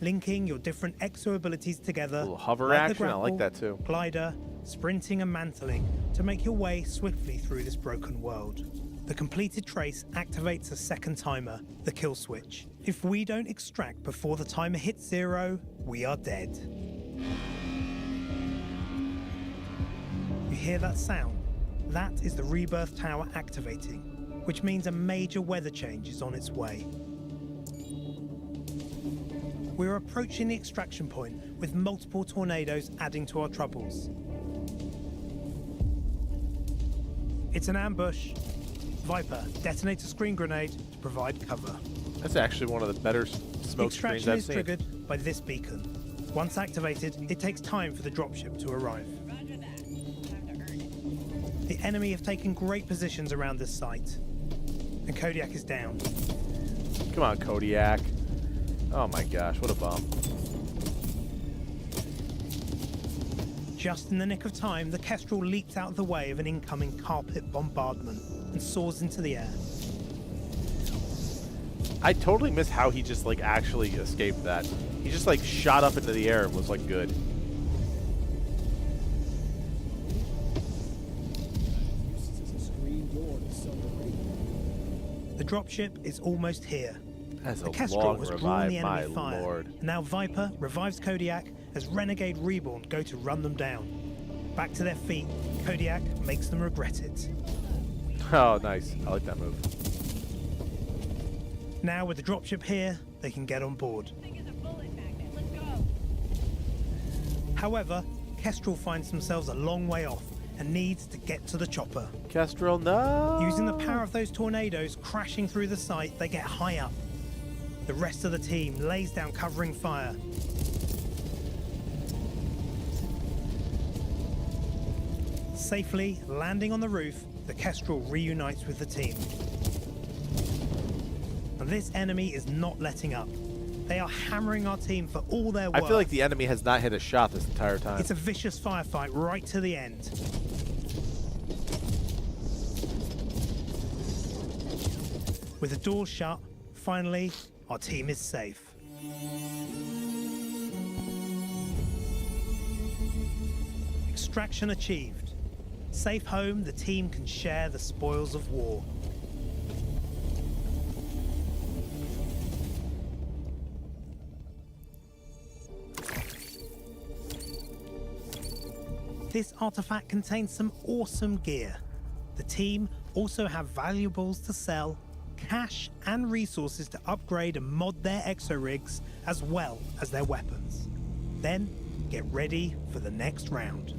linking your different exo abilities together. A little hover like the action, I like grapple, that too. Glider, sprinting and mantling to make your way swiftly through this broken world. The completed trace activates a second timer, the kill switch. If we don't extract before the timer hits 0, we are dead. You hear that sound? That is the Rebirth Tower activating, which means a major weather change is on its way. We're approaching the extraction point with multiple tornadoes adding to our troubles. It's an ambush. Viper, detonate a screen grenade to provide cover. That's actually one of the better smoke screens Extraction I've is seen. triggered by this beacon. Once activated, it takes time for the dropship to arrive. The enemy have taken great positions around this site, and Kodiak is down. Come on, Kodiak. Oh my gosh, what a bum. Just in the nick of time, the Kestrel leaps out of the way of an incoming carpet bombardment and soars into the air. I totally miss how he just like actually escaped that. He just like shot up into the air and was like good. The dropship is almost here. That's The a Kestrel long has drawn the revive, my enemy fire. lord. And now Viper revives Kodiak as Renegade Reborn go to run them down. Back to their feet, Kodiak makes them regret it. Oh, nice. I like that move. Now with the dropship here, they can get on board. However, Kestrel finds themselves a long way off and needs to get to the chopper. Kestrel, no! Using the power of those tornadoes crashing through the site, they get high up. The rest of the team lays down covering fire. Safely landing on the roof, the Kestrel reunites with the team. And this enemy is not letting up. They are hammering our team for all their worth. I feel like the enemy has not hit a shot this entire time. It's a vicious firefight right to the end. With the doors shut, finally, our team is safe. Extraction achieved. Safe home, the team can share the spoils of war. this artifact contains some awesome gear. The team also have valuables to sell, cash and resources to upgrade and mod their exo-rigs as well as their weapons. Then get ready for the next round.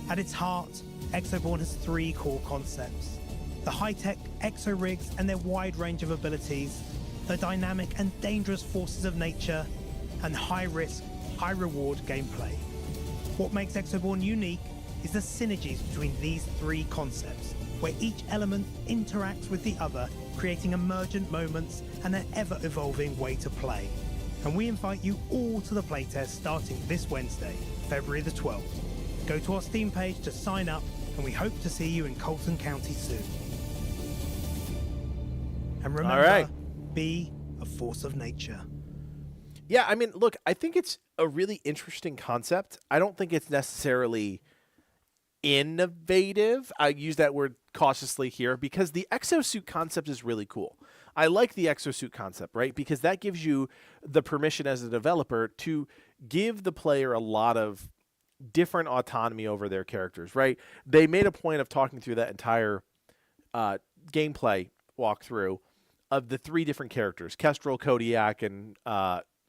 At its heart, Exoborn has 3 core concepts: the high-tech exo-rigs and their wide range of abilities, the dynamic and dangerous forces of nature, and high-risk, high-reward gameplay. What makes Exoborn unique is the synergies between these 3 concepts, where each element interacts with the other, creating emergent moments and an ever-evolving way to play. And we invite you all to the playtest starting this Wednesday, February the 12th. Go to our Steam page to sign up, and we hope to see you in Colton County soon. And remember, be a force of nature. Yeah, I mean, look, I think it's a really interesting concept. I don't think it's necessarily innovative. I use that word cautiously here because the exosuit concept is really cool. I like the exosuit concept, right? Because that gives you the permission as a developer to give the player a lot of different autonomy over their characters, right? They made a point of talking through that entire gameplay walkthrough of the 3 different characters, Kestrel, Kodiak, and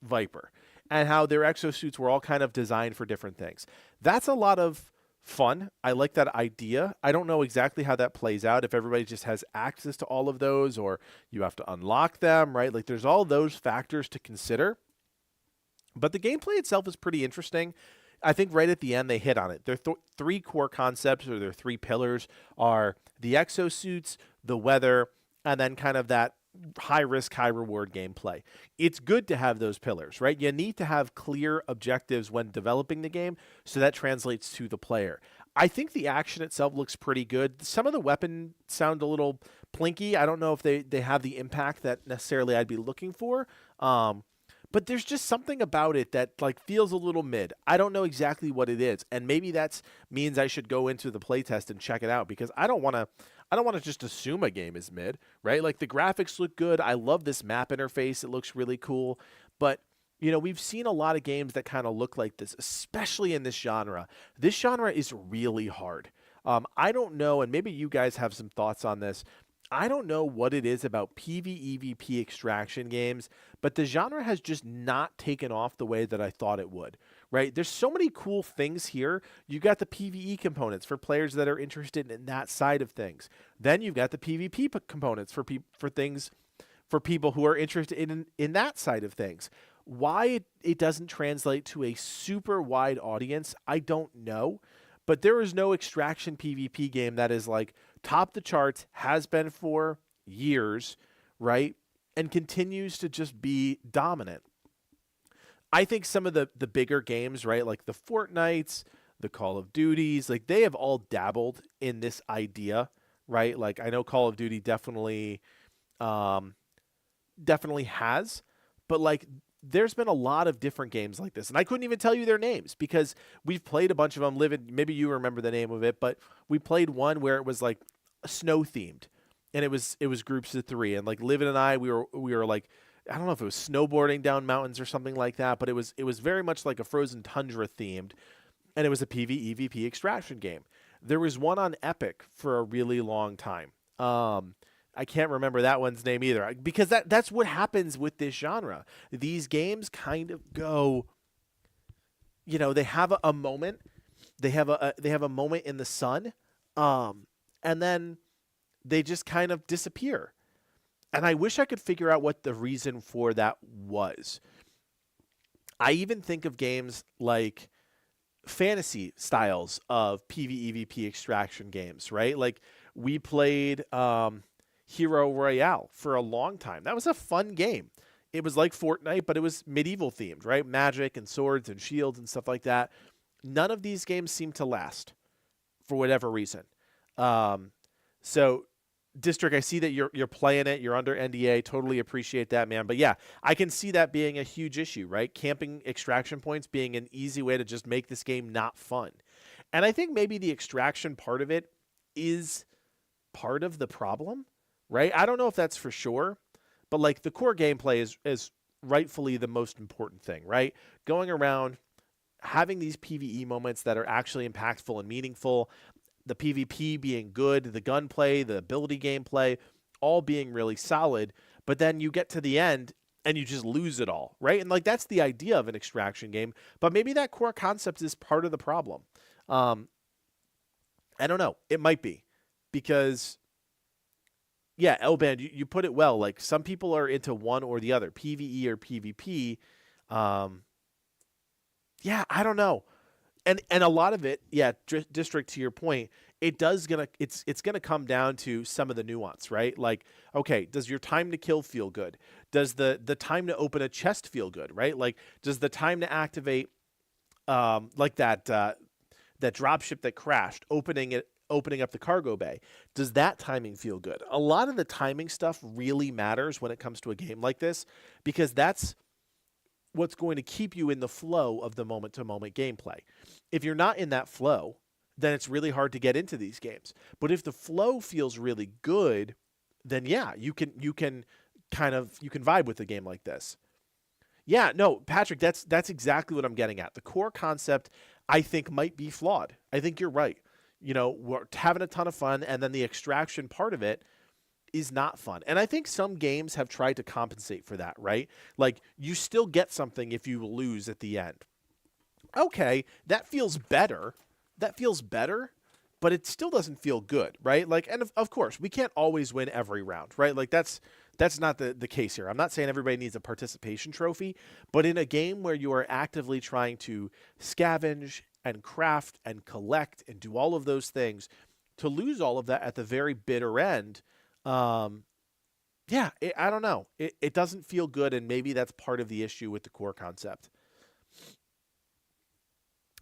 Viper, and how their exosuits were all kind of designed for different things. That's a lot of fun. I like that idea. I don't know exactly how that plays out, if everybody just has access to all of those or you have to unlock them, right? Like there's all those factors to consider. But the gameplay itself is pretty interesting. I think right at the end they hit on it. Their 3 core concepts, or their 3 pillars, are the exosuits, the weather, and then kind of that high risk, high reward gameplay. It's good to have those pillars, right? You need to have clear objectives when developing the game, so that translates to the player. I think the action itself looks pretty good. Some of the weapons sound a little plinky. I don't know if they have the impact that necessarily I'd be looking for. But there's just something about it that like feels a little mid. I don't know exactly what it is, and maybe that means I should go into the playtest and check it out, because I don't want to just assume a game is mid, right? Like the graphics look good. I love this map interface. It looks really cool. But you know, we've seen a lot of games that kind of look like this, especially in this genre. This genre is really hard. I don't know, and maybe you guys have some thoughts on this. I don't know what it is about PvEvP extraction games, but the genre has just not taken off the way that I thought it would, right? There's so many cool things here. You got the PvE components for players that are interested in that side of things. Then you've got the PvP components for things for people who are interested in that side of things. Why it doesn't translate to a super wide audience, I don't know. But there is no extraction PvP game that is like top the charts, has been for years, right? And continues to just be dominant. I think some of the bigger games, right, like the Fortnites, the Call of Duties, like they have all dabbled in this idea, right? Like I know Call of Duty definitely has, but like there's been a lot of different games like this, and I couldn't even tell you their names because we've played a bunch of them. Maybe you remember the name of it, but we played one where it was like snow themed, and it was groups of 3, and like Livin and I, we were like, I don't know if it was snowboarding down mountains or something like that, but it was very much like a frozen tundra themed, and it was a PvEvP extraction game. There was one on Epic for a really long time. I can't remember that one's name either, because that's what happens with this genre. These games kind of go, you know, they have a moment, they have a moment in the sun, and then they just kind of disappear. And I wish I could figure out what the reason for that was. I even think of games like fantasy styles of PvEvP extraction games, right? Like we played Hero Royale for a long time. That was a fun game. It was like Fortnite, but it was medieval themed, right? Magic and swords and shields and stuff like that. None of these games seem to last for whatever reason. So District, I see that you're playing it. You're under NDA. Totally appreciate that, man. But yeah, I can see that being a huge issue, right? Camping extraction points being an easy way to just make this game not fun. And I think maybe the extraction part of it is part of the problem, right? I don't know if that's for sure, but like the core gameplay is rightfully the most important thing, right? Going around, having these PvE moments that are actually impactful and meaningful, the PvP being good, the gunplay, the ability gameplay, all being really solid, but then you get to the end and you just lose it all, right? And like that's the idea of an extraction game, but maybe that core concept is part of the problem. I don't know. It might be because, yeah, Elband, you put it well. Like some people are into one or the other, PvE or PvP. Yeah, I don't know. And a lot of it, yeah, District, to your point, it's gonna come down to some of the nuance, right? Like, okay, does your time to kill feel good? Does the time to open a chest feel good, right? Like, does the time to activate, like that dropship that crashed, opening up the cargo bay, does that timing feel good? A lot of the timing stuff really matters when it comes to a game like this, because that's what's going to keep you in the flow of the moment-to-moment gameplay. If you're not in that flow, then it's really hard to get into these games. But if the flow feels really good, then yeah, you can vibe with a game like this. Yeah, no, Patrick, that's exactly what I'm getting at. The core concept, I think, might be flawed. I think you're right. You know, we're having a ton of fun, and then the extraction part of it is not fun. And I think some games have tried to compensate for that, right? Like, you still get something if you lose at the end. Okay, that feels better. But it still doesn't feel good, right? Like, and of course, we can't always win every round, right? Like, that's not the case here. I'm not saying everybody needs a participation trophy, but in a game where you are actively trying to scavenge and craft and collect and do all of those things, to lose all of that at the very bitter end, I don't know. It doesn't feel good, and maybe that's part of the issue with the core concept.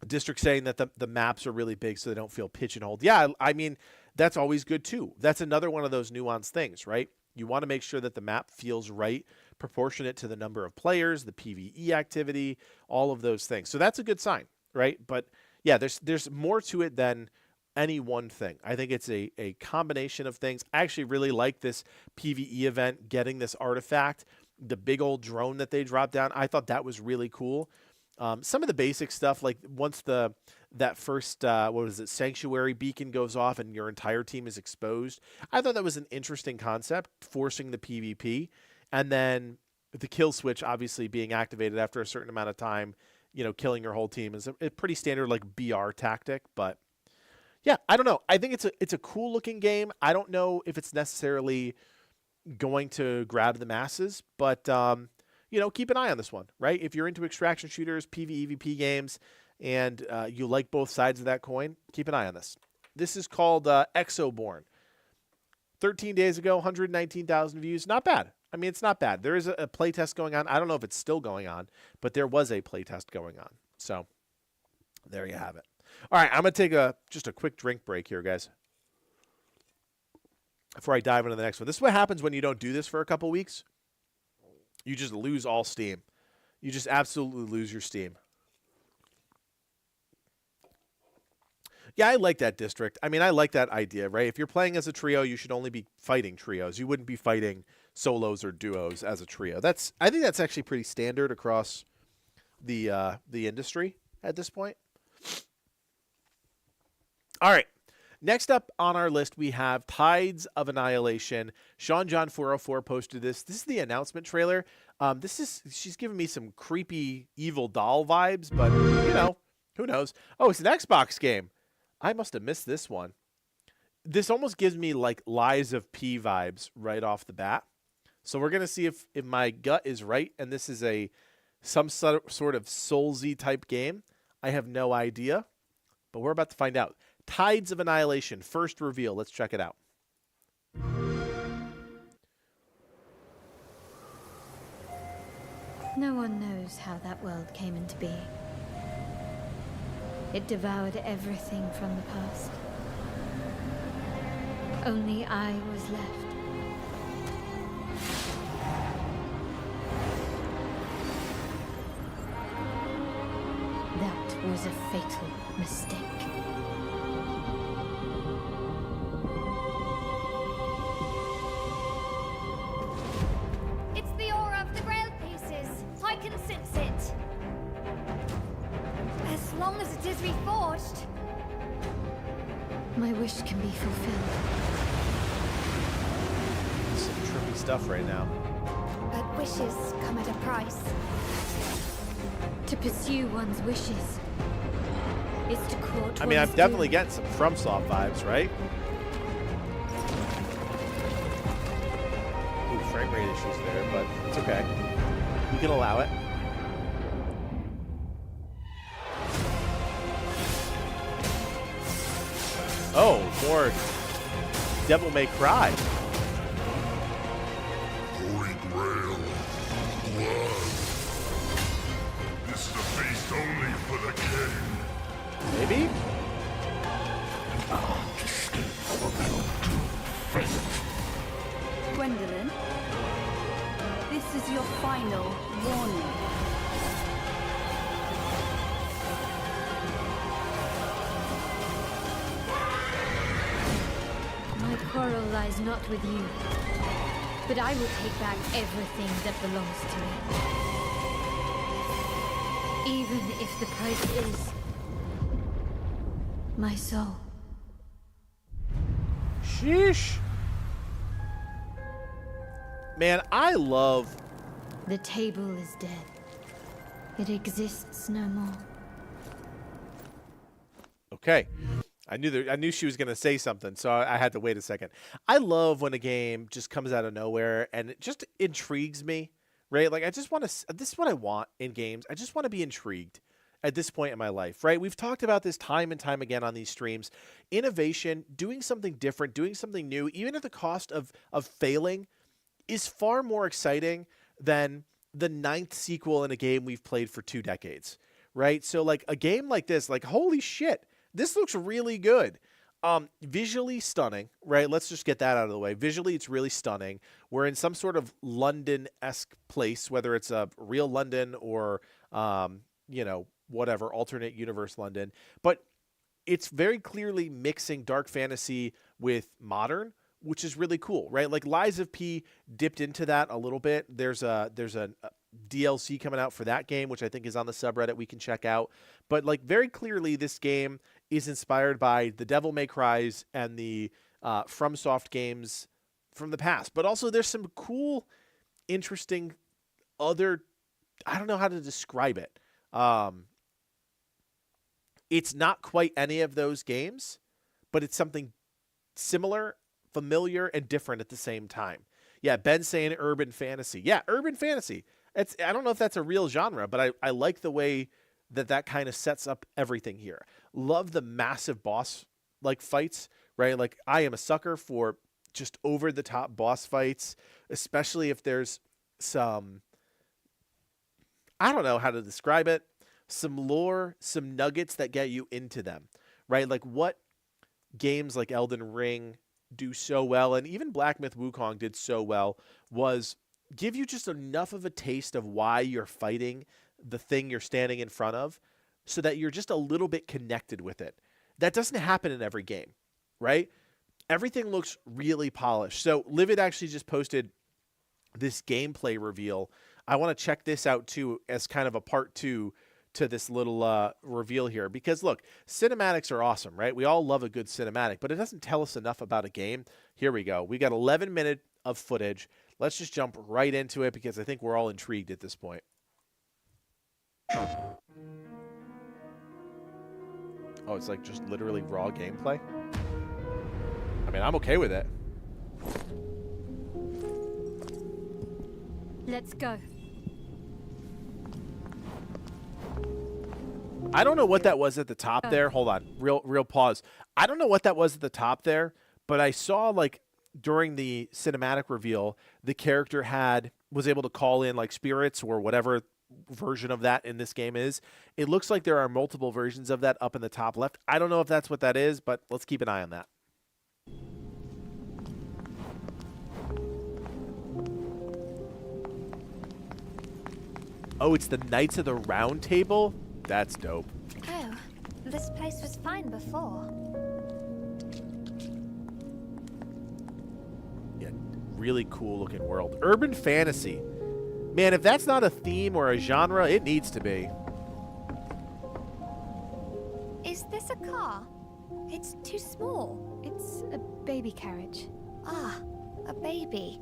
District saying that the maps are really big so they don't feel pigeonholed. Yeah, I mean, that's always good too. That's another one of those nuanced things, right? You want to make sure that the map feels right, proportionate to the number of players, the PvE activity, all of those things. So that's a good sign, right? But yeah, there's more to it than any one thing. I think it's a combination of things. I actually really like this PvE event, getting this artifact, the big old drone that they dropped down. I thought that was really cool. Some of the basic stuff, like once that first sanctuary beacon goes off and your entire team is exposed, I thought that was an interesting concept, forcing the PvP, and then the kill switch obviously being activated after a certain amount of time, you know, killing your whole team is a pretty standard like BR tactic. But yeah, I don't know. I think it's a cool looking game. I don't know if it's necessarily going to grab the masses, but you know, keep an eye on this one, right? If you're into extraction shooters, PvE games, and you like both sides of that coin, keep an eye on this. This is called Exoborn. 13 days ago, 119,000 views. Not bad. I mean, it's not bad. There is a playtest going on. I don't know if it's still going on, but there was a playtest going on. So there you have it. All right, I'm going to take just a quick drink break here, guys, before I dive into the next one. This is what happens when you don't do this for a couple weeks. You just lose all steam. You just absolutely lose your steam. Yeah, I like that District. I mean, I like that idea, right? If you're playing as a trio, you should only be fighting trios. You wouldn't be fighting solos or duos as a trio. I think that's actually pretty standard across the industry at this point. All right. Next up on our list, we have Tides of Annihilation. Sean John 404 posted this. This is the announcement trailer. She's giving me some creepy evil doll vibes, but you know, who knows? Oh, it's an Xbox game. I must have missed this one. This almost gives me like Lies of P vibes right off the bat. So we're gonna see if my gut is right, and this is some sort of Soulsy type game. I have no idea, but we're about to find out. Tides of Annihilation, first reveal. Let's check it out. No one knows how that world came into being. It devoured everything from the past. Only I was left. That was a fatal mistake. It's the aura of the Grail pieces. I can sense it. As reforged. My wish can be fulfilled. Some trippy stuff right now. But wishes come at a price. To pursue one's wishes is to court I mean, I'm one's definitely doom. getting some FromSoft vibes, right? Ooh, frame rate issues there, but it's okay. We can allow it. Oh, more Devil May Cry. Holy Grail. Blood. This is a feast only for the king. Maybe? Gwendolyn, this is your final warning. My quarrel lies not with you, but I will take back everything that belongs to me. Even if the price is my soul. Sheesh. Man, I love... The table is dead. It exists no more. Okay. I knew she was going to say something, so I had to wait a second. I love when a game just comes out of nowhere and it just intrigues me, right? Like, I just want to... This is what I want in games. I just want to be intrigued at this point in my life, right? We've talked about this time and time again on these streams. Innovation, doing something different, doing something new, even at the cost of failing, is far more exciting than the 9th sequel in a game we've played for 2 decades, right? So, like, a game like this, like, holy shit, this looks really good. Visually stunning, right? Let's just get that out of the way. Visually, it's really stunning. We're in some sort of London-esque place, whether it's a real London or, you know, whatever, alternate universe London. But it's very clearly mixing dark fantasy with modern, which is really cool, right? Like Lies of P dipped into that a little bit. There's a DLC coming out for that game, which I think is on the subreddit we can check out. But like very clearly, this game is inspired by the Devil May Cry's and the FromSoft games from the past. But also there's some cool, interesting other, I don't know how to describe it. It's not quite any of those games, but it's something similar, familiar, and different at the same time. Yeah, Ben's saying urban fantasy. Yeah, urban fantasy. I don't know if that's a real genre, but I like the way that kind of sets up everything here. Love the massive boss like fights, right? Like I am a sucker for just over the top boss fights, especially if there's some, I don't know how to describe it, some lore, some nuggets that get you into them, right? Like what games like Elden Ring do so well, and even Black Myth Wukong did so well, was give you just enough of a taste of why you're fighting the thing you're standing in front of so that you're just a little bit connected with it. That doesn't happen in every game, right? Everything looks really polished. So Livid actually just posted this gameplay reveal. I want to check this out too as kind of a part 2 to this little reveal here, because look, cinematics are awesome, right? We all love a good cinematic, but it doesn't tell us enough about a game. Here we go. We got 11 minutes of footage. Let's just jump right into it because I think we're all intrigued at this point. Oh, it's like just literally raw gameplay? I mean, I'm okay with it. Let's go. I don't know what that was at the top there. Hold on. Real pause. I don't know what that was at the top there, but I saw like during the cinematic reveal, the character was able to call in like spirits or whatever version of that in this game is. It looks like there are multiple versions of that up in the top left. I don't know if that's what that is, but let's keep an eye on that. Oh, it's the Knights of the Round Table? That's dope. Oh, this place was fine before. Yeah, really cool looking world. Urban fantasy. Man, if that's not a theme or a genre, it needs to be. car? It's too small. It's a baby carriage. Ah, a baby.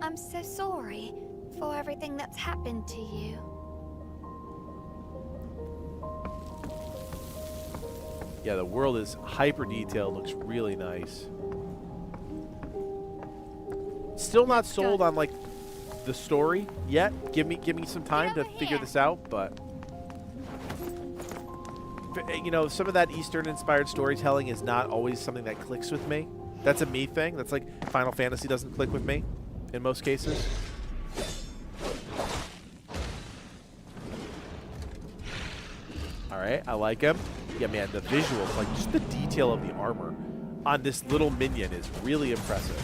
I'm so sorry for everything that's happened to you. Yeah, the world is hyper detailed, looks really nice. Still not sold on like the story yet. Give me some time to figure this out, but you know, some of that Eastern inspired storytelling is not always something that clicks with me. That's a me thing. That's like Final Fantasy doesn't click with me in most cases. All right, I like him. Yeah, man, the visuals, like just the detail of the armor on this little minion is really impressive.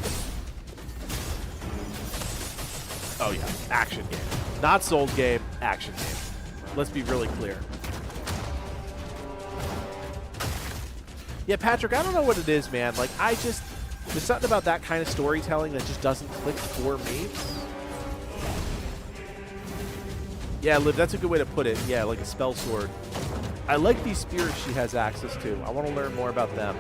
Oh yeah, action game. Not sold game, action game. Let's be really clear. Yeah, Patrick, I don't know what it is, man. Like, there's something about that kind of storytelling that just doesn't click for me. Yeah, Liv, that's a good way to put it. Yeah, like a spell sword. I like these spears she has access to. I want to learn more about them.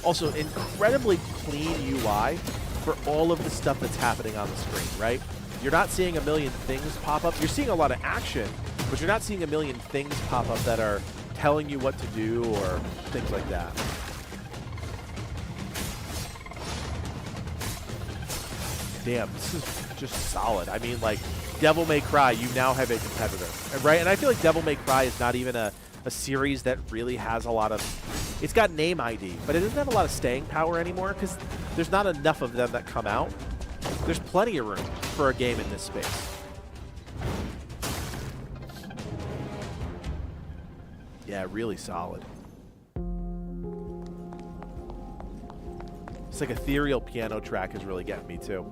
Also, incredibly clean UI for all of the stuff that's happening on the screen, right? You're not seeing a million things pop up. You're seeing a lot of action, but you're not seeing a million things pop up that are telling you what to do or things like that. Damn, this is just solid. I mean, like, Devil May Cry, you now have a competitor, right? And I feel like Devil May Cry is not even a series that really has a lot of... It's got name ID, but it doesn't have a lot of staying power anymore because there's not enough of them that come out. There's plenty of room for a game in this space. Yeah, really solid. It's like ethereal piano track is really getting me too.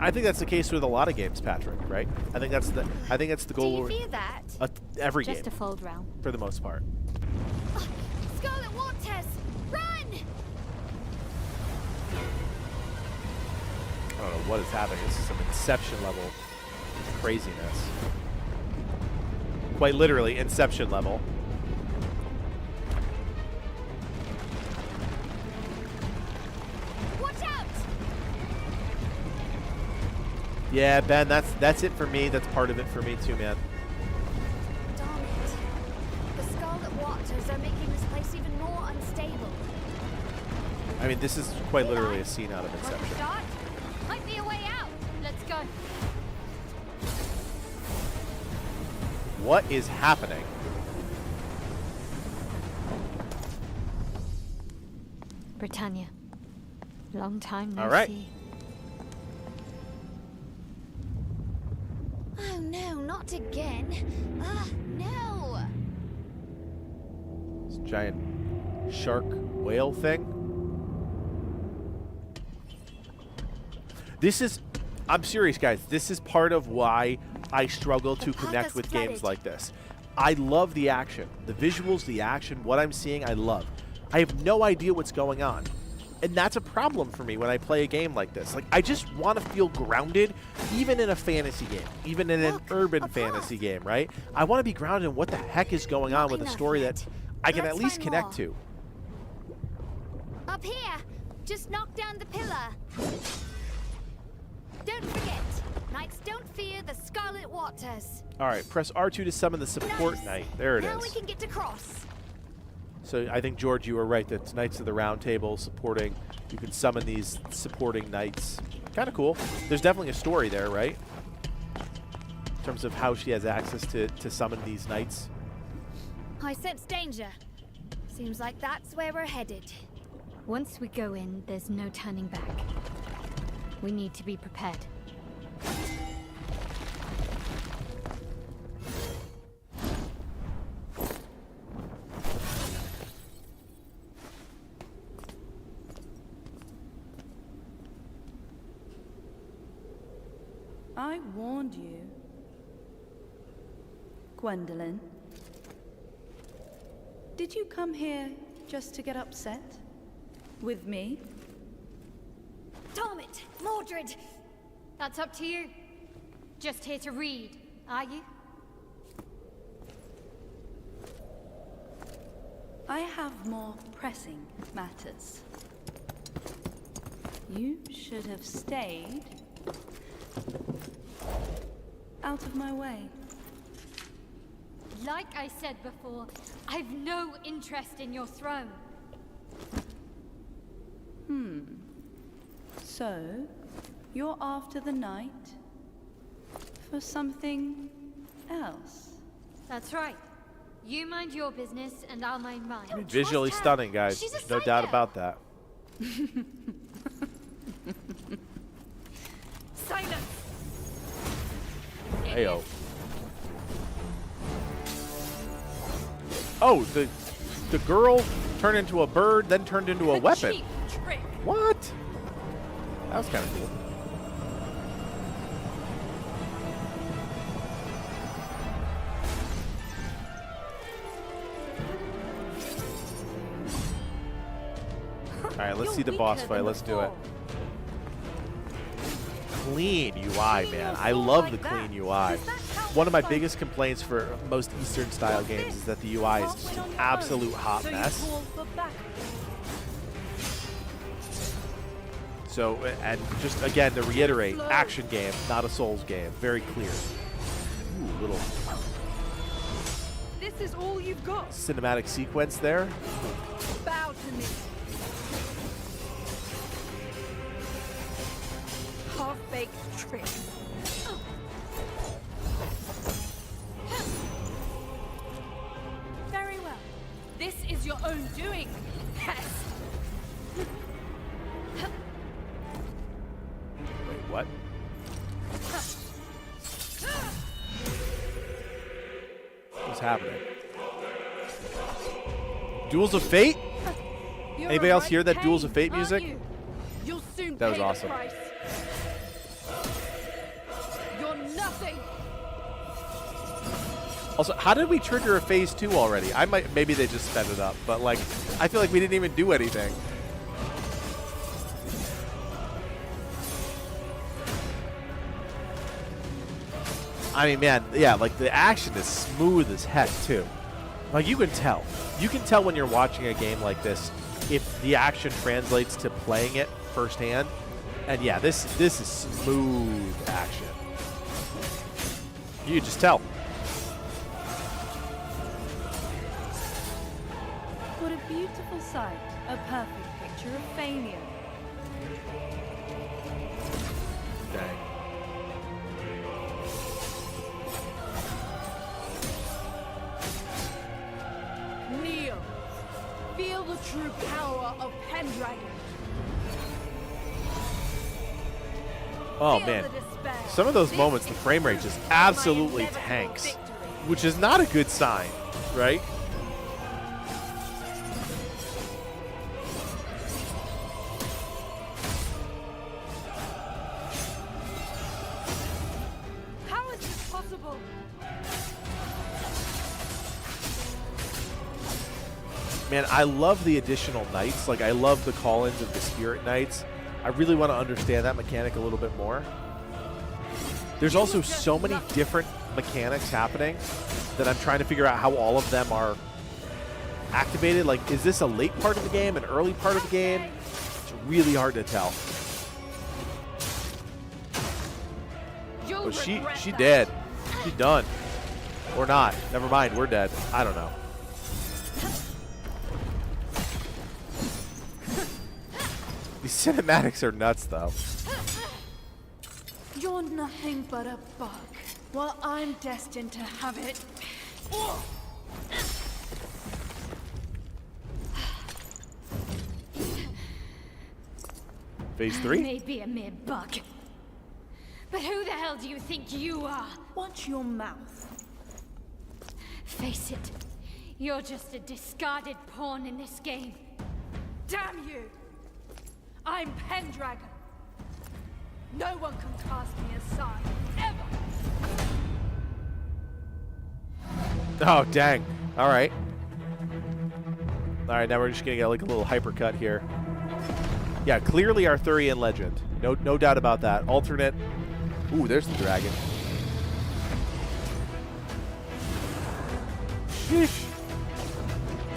I think that's the case with a lot of games, Patrick. Right? I think that's the goal. Do you fear that? Every game. Just a fold realm. For the most part. Scarlet Waters, run! I don't know what is happening. This is some Inception level craziness. Quite literally, Inception level. Watch out! Yeah, Ben, that's it for me. That's part of it for me too, man. Darn it. The Scarlet Waters are making this place even more unstable. I mean, this is quite literally a scene out of Inception. Start? Might be a way out. Let's go. What is happening? Britannia. Long time no All right. see. Oh no, not again. No. This giant shark whale thing. This is, I'm serious, guys. This is part of why I struggle to connect with games like this. I love the action, the visuals, the action, what I'm seeing, I love. I have no idea what's going on. And that's a problem for me when I play a game like this. Like, I just want to feel grounded, even in a fantasy game, even in an urban fantasy game, right? I want to be grounded in what the heck is going on with a story that I can at least connect to. Up here. Just knock down the pillar. Don't forget, knights don't fear the Scarlet Waters. All right, press R2 to summon the support knight. There it Now we is. can get across. So I think, George, you were right. That Knights of the Round Table supporting, you can summon these supporting knights. Kind of cool. There's definitely a story there, right? In terms of how she has access to summon these knights. I sense danger. Seems like that's where we're headed. Once we go in, there's no turning back. We need to be prepared. I warned you. Gwendolyn, Did you come here just to get upset? With me? Damn it, Mordred! That's up to you. Just here to read, are you? I have more pressing matters. You should have stayed out of my way. Like I said before, I've no interest in your throne. So, you're after the night for something else? That's right. You mind your business, and I'll mind mine. I mean, visually stunning, guys. She's a There's no doubt psycho. about that. Silence! Heyo. Oh, the girl turned into a bird, then turned into a weapon. Cheap trick. What? That was kind of cool. All right, let's see the boss fight. Let's do it. Clean UI, man. I love the clean UI. One of my biggest complaints for most Eastern style games is that the UI is just an absolute hot mess. So, and just again to reiterate, action game, not a Souls game. Very clear. Ooh, little This is all you've got. cinematic sequence there. Bow to me. Half-baked trick. Very well. This is your own doing, pest. Wait, what? What's happening? Duels of Fate? You're Anybody a else right hear that pain, Duels of Fate aren't music? you? You'll soon That was pay the awesome. price. You're nothing. Also, how did we trigger a phase 2 already? Maybe they just sped it up, but like, I feel like we didn't even do anything. I mean, man, yeah, like the action is smooth as heck too. Like you can tell when you're watching a game like this if the action translates to playing it firsthand. And yeah, this is smooth action. You can just tell. What a beautiful sight. A perfect picture of failure. Dang. Kneel. Feel the true power of Pendragon. Oh Feel man, the despair. some of those This moments the frame rate just absolutely tanks, which is not a good sign, right? How is this possible? Man, I love the additional knights. Like, I love the call-ins of the spirit knights. I really want to understand that mechanic a little bit more. There's also so many different mechanics happening that I'm trying to figure out how all of them are activated. Like, is this a late part of the game, an early part of the game? It's really hard to tell. But she dead. She done. Or not. Never mind, we're dead. I don't know. These cinematics are nuts, though. You're nothing but a bug. Well, I'm destined to have it. Phase I 3? may be a mere bug. But who the hell do you think you are? Watch your mouth. Face it, you're just a discarded pawn in this game. Damn you! I'm Pendragon. No one can cast me aside, ever. Oh, dang. All right. All right, now we're just going to get like a little hypercut here. Yeah, clearly Arthurian legend. No doubt about that. Alternate. Ooh, there's the dragon. Sheesh.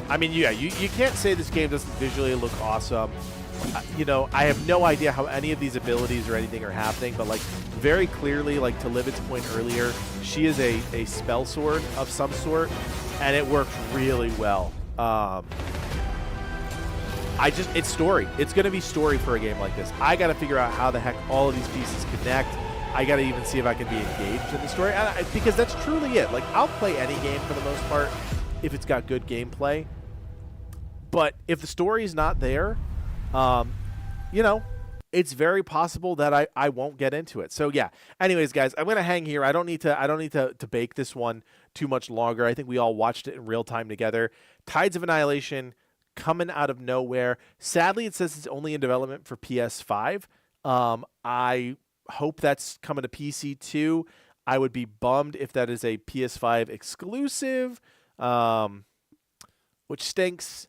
I mean, yeah, you can't say this game doesn't visually look awesome. You know, I have no idea how any of these abilities or anything are happening, but like very clearly, like to Livid's point earlier, she is a spell sword of some sort, and it works really well. It's story. It's going to be story for a game like this. I got to figure out how the heck all of these pieces connect. I got to even see if I can be engaged in the story, because that's truly it. Like, I'll play any game for the most part if it's got good gameplay. But if the story is not there, you know, it's very possible that I won't get into it. So yeah. Anyways, guys, I'm gonna hang here. I don't need to bake this one too much longer. I think we all watched it in real time together. Tides of Annihilation coming out of nowhere. Sadly, it says it's only in development for PS5. I hope that's coming to PC too. I would be bummed if that is a PS5 exclusive, which stinks.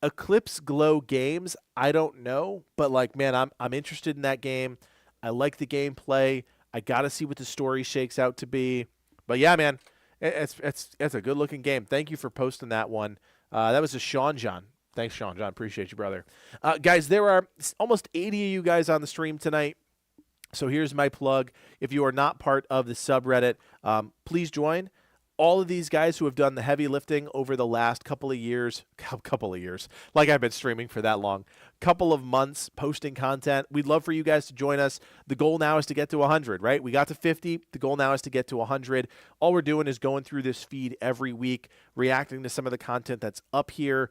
Eclipse Glow Games, I don't know, but like, man, I'm interested in that game. I like the gameplay. I got to see what the story shakes out to be. But yeah, man, it's a good looking game. Thank you for posting that one. That was a Sean John. Thanks, Sean John. Appreciate you, brother. Guys, there are almost 80 of you guys on the stream tonight. So here's my plug. If you are not part of the subreddit, please join. All of these guys who have done the heavy lifting over the last couple of years, like I've been streaming for that long, couple of months posting content. We'd love for you guys to join us. The goal now is to get to 100, right? We got to 50. The goal now is to get to 100. All we're doing is going through this feed every week, reacting to some of the content that's up here.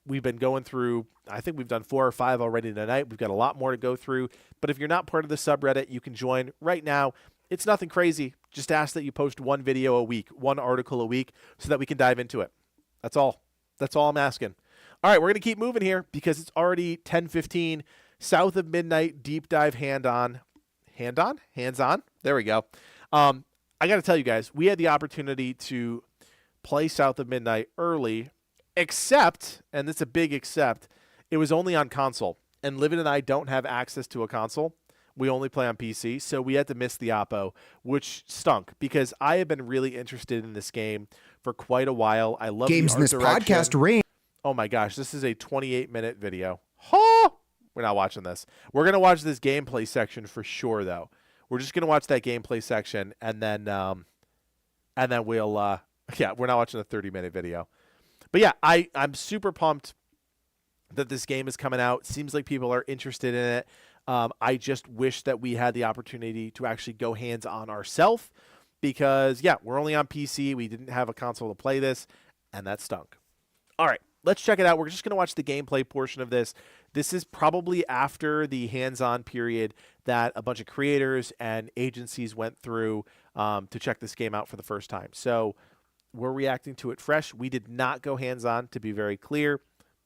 We've been going through, I think we've done 4 or 5 already tonight. We've got a lot more to go through. But if you're not part of the subreddit, you can join right now. It's nothing crazy. Just ask that you post one video a week, one article a week, so that we can dive into it. That's all. That's all I'm asking. All right, we're going to keep moving here because it's already 10:15. South of Midnight, deep dive hands-on. Hands-on? There we go. I got to tell you guys, we had the opportunity to play South of Midnight early, except, and it's a big except, it was only on console. And Livid and I don't have access to a console. We only play on PC, so we had to miss the Oppo, which stunk because I have been really interested in this game for quite a while. I love games the in this podcast range. Oh my gosh, this is a 28-minute video. Huh? We're not watching this. We're going to watch this gameplay section for sure, though. We're just going to watch that gameplay section, and then we'll, yeah, we're not watching a 30-minute video. But yeah, I'm super pumped that this game is coming out. Seems like people are interested in it. I just wish that we had the opportunity to actually go hands-on ourselves because, yeah, we're only on PC. We didn't have a console to play this, and that stunk. All right, let's check it out. We're just going to watch the gameplay portion of this. This is probably after the hands-on period that a bunch of creators and agencies went through to check this game out for the first time. So we're reacting to it fresh. We did not go hands-on, to be very clear,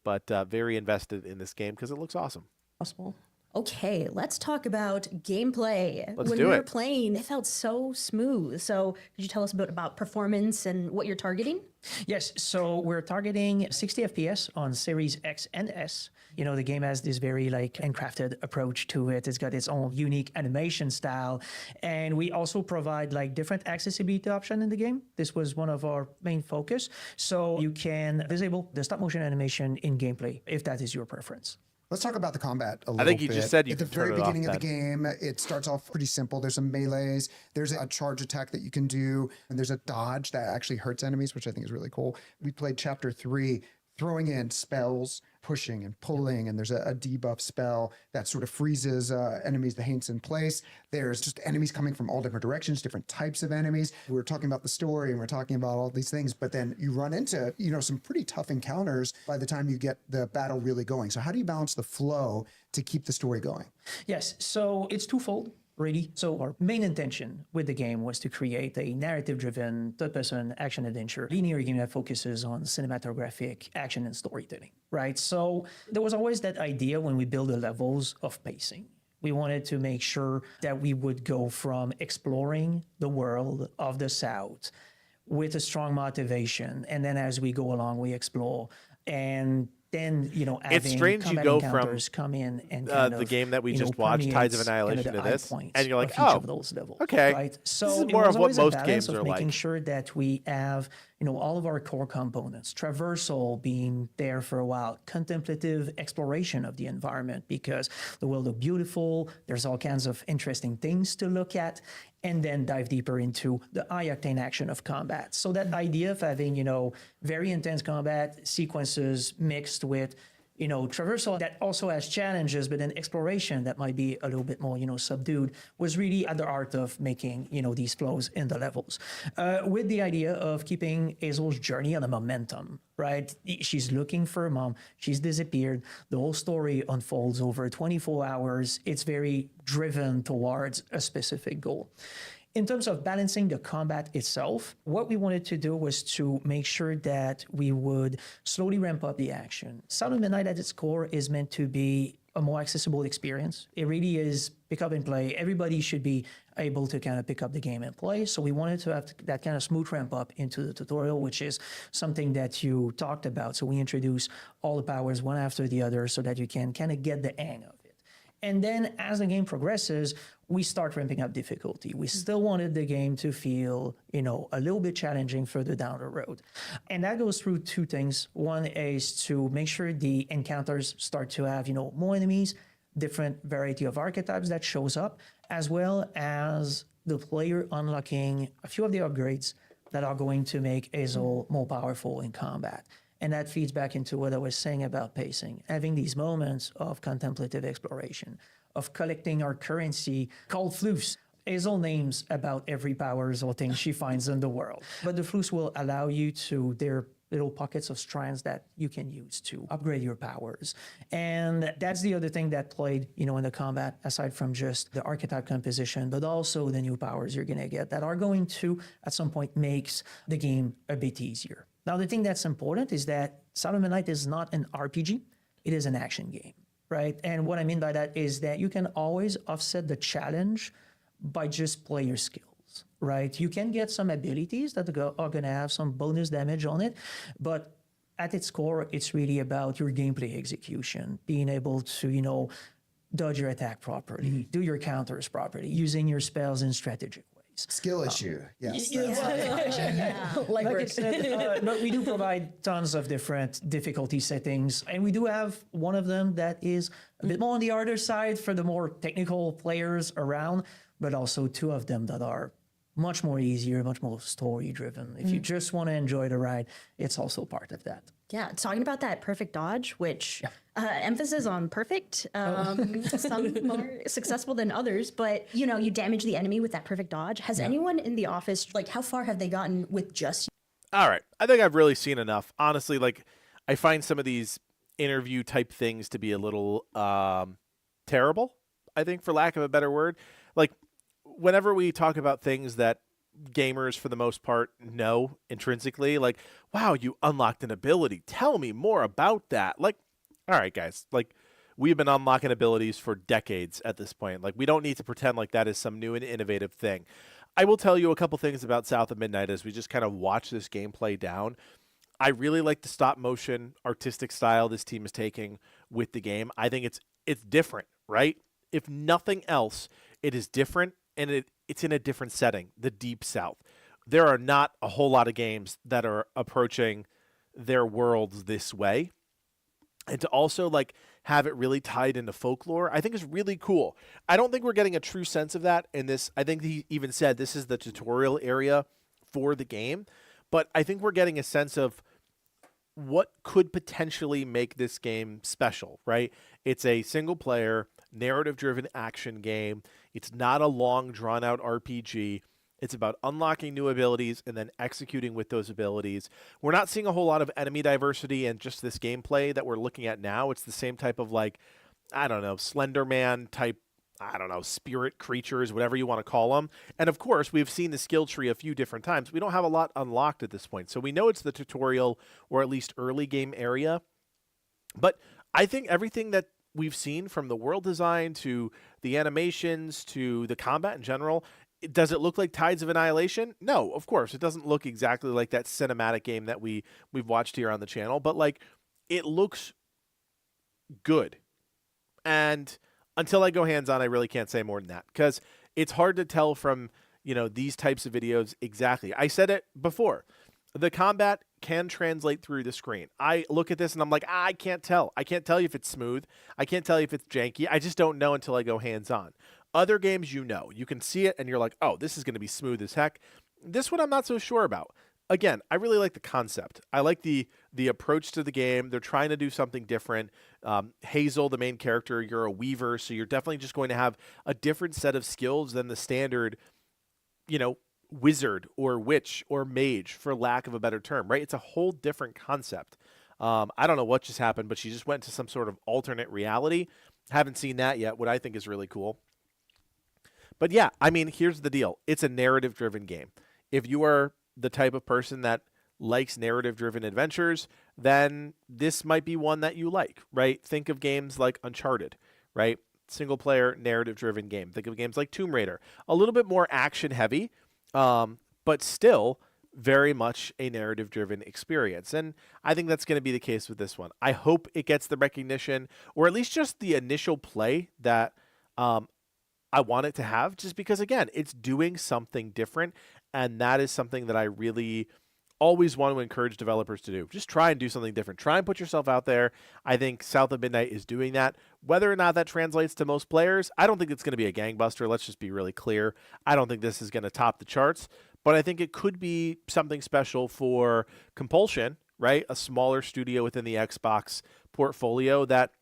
but very invested in this game because it looks awesome. Possible. Okay, let's talk about gameplay. Let's when do we it. were playing, it felt so smooth. So could you tell us a bit about performance and what you're targeting? Yes, so we're targeting 60 FPS on Series X and S. You know, the game has this very handcrafted approach to it. It's got its own unique animation style. And we also provide different accessibility options in the game. This was one of our main focus. So you can disable the stop motion animation in gameplay if that is your preference. Let's talk about the combat a little bit. I think you just said you at the could turn very it off beginning of the then. game, it starts off pretty simple. There's some melees, there's a charge attack that you can do, and there's a dodge that actually hurts enemies, which I think is really cool. We played Chapter 3, throwing in spells, pushing and pulling, and there's a debuff spell that sort of freezes enemies, the haints in place. There's just enemies coming from all different directions, different types of enemies. We're talking about the story and we're talking about all these things, but then you run into, some pretty tough encounters by the time you get the battle really going. So how do you balance the flow to keep the story going? Yes, so it's twofold, really. So our main intention with the game was to create a narrative-driven third-person action adventure, linear game that focuses on cinematographic action and storytelling, right? So there was always that idea when we build the levels of pacing. We wanted to make sure that we would go from exploring the world of the South with a strong motivation, and then as we go along, we explore and then It's having strange you combat go from encounters come in and kind the of, game that we just watched, Tides of permeates kind Annihilation, the to this, high points and you're like, of each oh, of those levels, okay. right? So This is it more was of what always a most balance games of are making like. sure that we have all of our core components, traversal being there for a while, contemplative exploration of the environment because the world look beautiful, there's all kinds of interesting things to look at, and then dive deeper into the high-octane action of combat. So that idea of having, very intense combat sequences mixed with, traversal that also has challenges, but then exploration that might be a little bit more, subdued, was really at the heart of making, these flows in the levels. With the idea of keeping Hazel's journey on a momentum, right? She's looking for her mom. She's disappeared. The whole story unfolds over 24 hours. It's very driven towards a specific goal. In terms of balancing the combat itself, what we wanted to do was to make sure that we would slowly ramp up the action. Sound of Midnight at its core is meant to be a more accessible experience. It really is pick up and play. Everybody should be able to kind of pick up the game and play. So we wanted to have that kind of smooth ramp up into the tutorial, which is something that you talked about. So we introduce all the powers one after the other so that you can kind of get the hang of it. And then as the game progresses, we start ramping up difficulty. We still wanted the game to feel, a little bit challenging further down the road. And that goes through two things. One is to make sure the encounters start to have, more enemies, different variety of archetypes that shows up, as well as the player unlocking a few of the upgrades that are going to make Hazel more powerful in combat. And that feeds back into what I was saying about pacing, having these moments of contemplative exploration, of collecting our currency called floofs. Hazel names about every powers or thing she finds in the world. But the floofs will allow you to, they're little pockets of strands that you can use to upgrade your powers. And that's the other thing that played, in the combat, aside from just the archetype composition, but also the new powers you're gonna get that are going to, at some point, makes the game a bit easier. Now, the thing that's important is that Sound of Midnight is not an RPG, it is an action game, right? And what I mean by that is that you can always offset the challenge by just player skills, right? You can get some abilities that are gonna have some bonus damage on it, but at its core, it's really about your gameplay execution, being able to, dodge your attack properly, do your counters properly, using your spells in strategic ways. Skill issue, yes. Like I said, we do provide tons of different difficulty settings, and we do have one of them that is a bit more on the harder side for the more technical players around, but also two of them that are much more easier, much more story driven. If you just want to enjoy the ride, it's also part of that. Yeah, talking about that perfect dodge, which emphasis on perfect, some more successful than others, but you damage the enemy with that perfect dodge. Has anyone in the office, how far have they gotten with just? All right, I think I've really seen enough. Honestly, I find some of these interview type things to be a little terrible, I think, for lack of a better word. Whenever we talk about things that gamers for the most part know intrinsically, wow, you unlocked an ability, tell me more about that. All right, guys, we've been unlocking abilities for decades at this point. We don't need to pretend like that is some new and innovative thing. I will tell you a couple things about South of Midnight as we just kind of watch this gameplay down. I really like the stop motion artistic style this team is taking with the game. I think it's different, right? If nothing else, it is different, and it's in a different setting, the Deep South. There are not a whole lot of games that are approaching their worlds this way. And to also have it really tied into folklore, I think is really cool. I don't think we're getting a true sense of that in this. I think he even said this is the tutorial area for the game, but I think we're getting a sense of what could potentially make this game special, right? It's a single player, narrative-driven action game. It's not a long, drawn-out RPG. It's about unlocking new abilities and then executing with those abilities. We're not seeing a whole lot of enemy diversity in just this gameplay that we're looking at now. It's the same type of Slender Man type, spirit creatures, whatever you want to call them. And of course, we've seen the skill tree a few different times. We don't have a lot unlocked at this point. So we know it's the tutorial or at least early game area. But I think everything that we've seen, from the world design to the animations to the combat in general, does it look like Tides of Annihilation? No, of course. It doesn't look exactly like that cinematic game that we've watched here on the channel. But it looks good. And until I go hands-on, I really can't say more than that, because it's hard to tell from, these types of videos exactly. I said it before. The combat can translate through the screen. I look at this and I'm like, I can't tell. I can't tell you if it's smooth. I can't tell you if it's janky. I just don't know until I go hands-on. Other games, you can see it and you're like, oh, this is going to be smooth as heck. This one I'm not so sure about. Again, I really like the concept. I like the approach to the game. They're trying to do something different. Hazel, the main character, you're a weaver, so you're definitely just going to have a different set of skills than the standard, wizard or witch or mage, for lack of a better term, right? It's a whole different concept. I don't know what just happened, but she just went to some sort of alternate reality. Haven't seen that yet, what I think is really cool. But yeah, I mean, here's the deal. It's a narrative-driven game. If you are the type of person that likes narrative-driven adventures, then this might be one that you like, right? Think of games like Uncharted, right? Single-player, narrative-driven game. Think of games like Tomb Raider. A little bit more action-heavy, but still very much a narrative-driven experience. And I think that's going to be the case with this one. I hope it gets the recognition, or at least just the initial play that I want it to have, just because, again, it's doing something different, and that is something that I really always want to encourage developers to do. Just try and do something different. Try and put yourself out there. I think South of Midnight is doing that. Whether or not that translates to most players, I don't think it's going to be a gangbuster. Let's just be really clear. I don't think this is going to top the charts, but I think it could be something special for Compulsion, right? A smaller studio within the Xbox portfolio that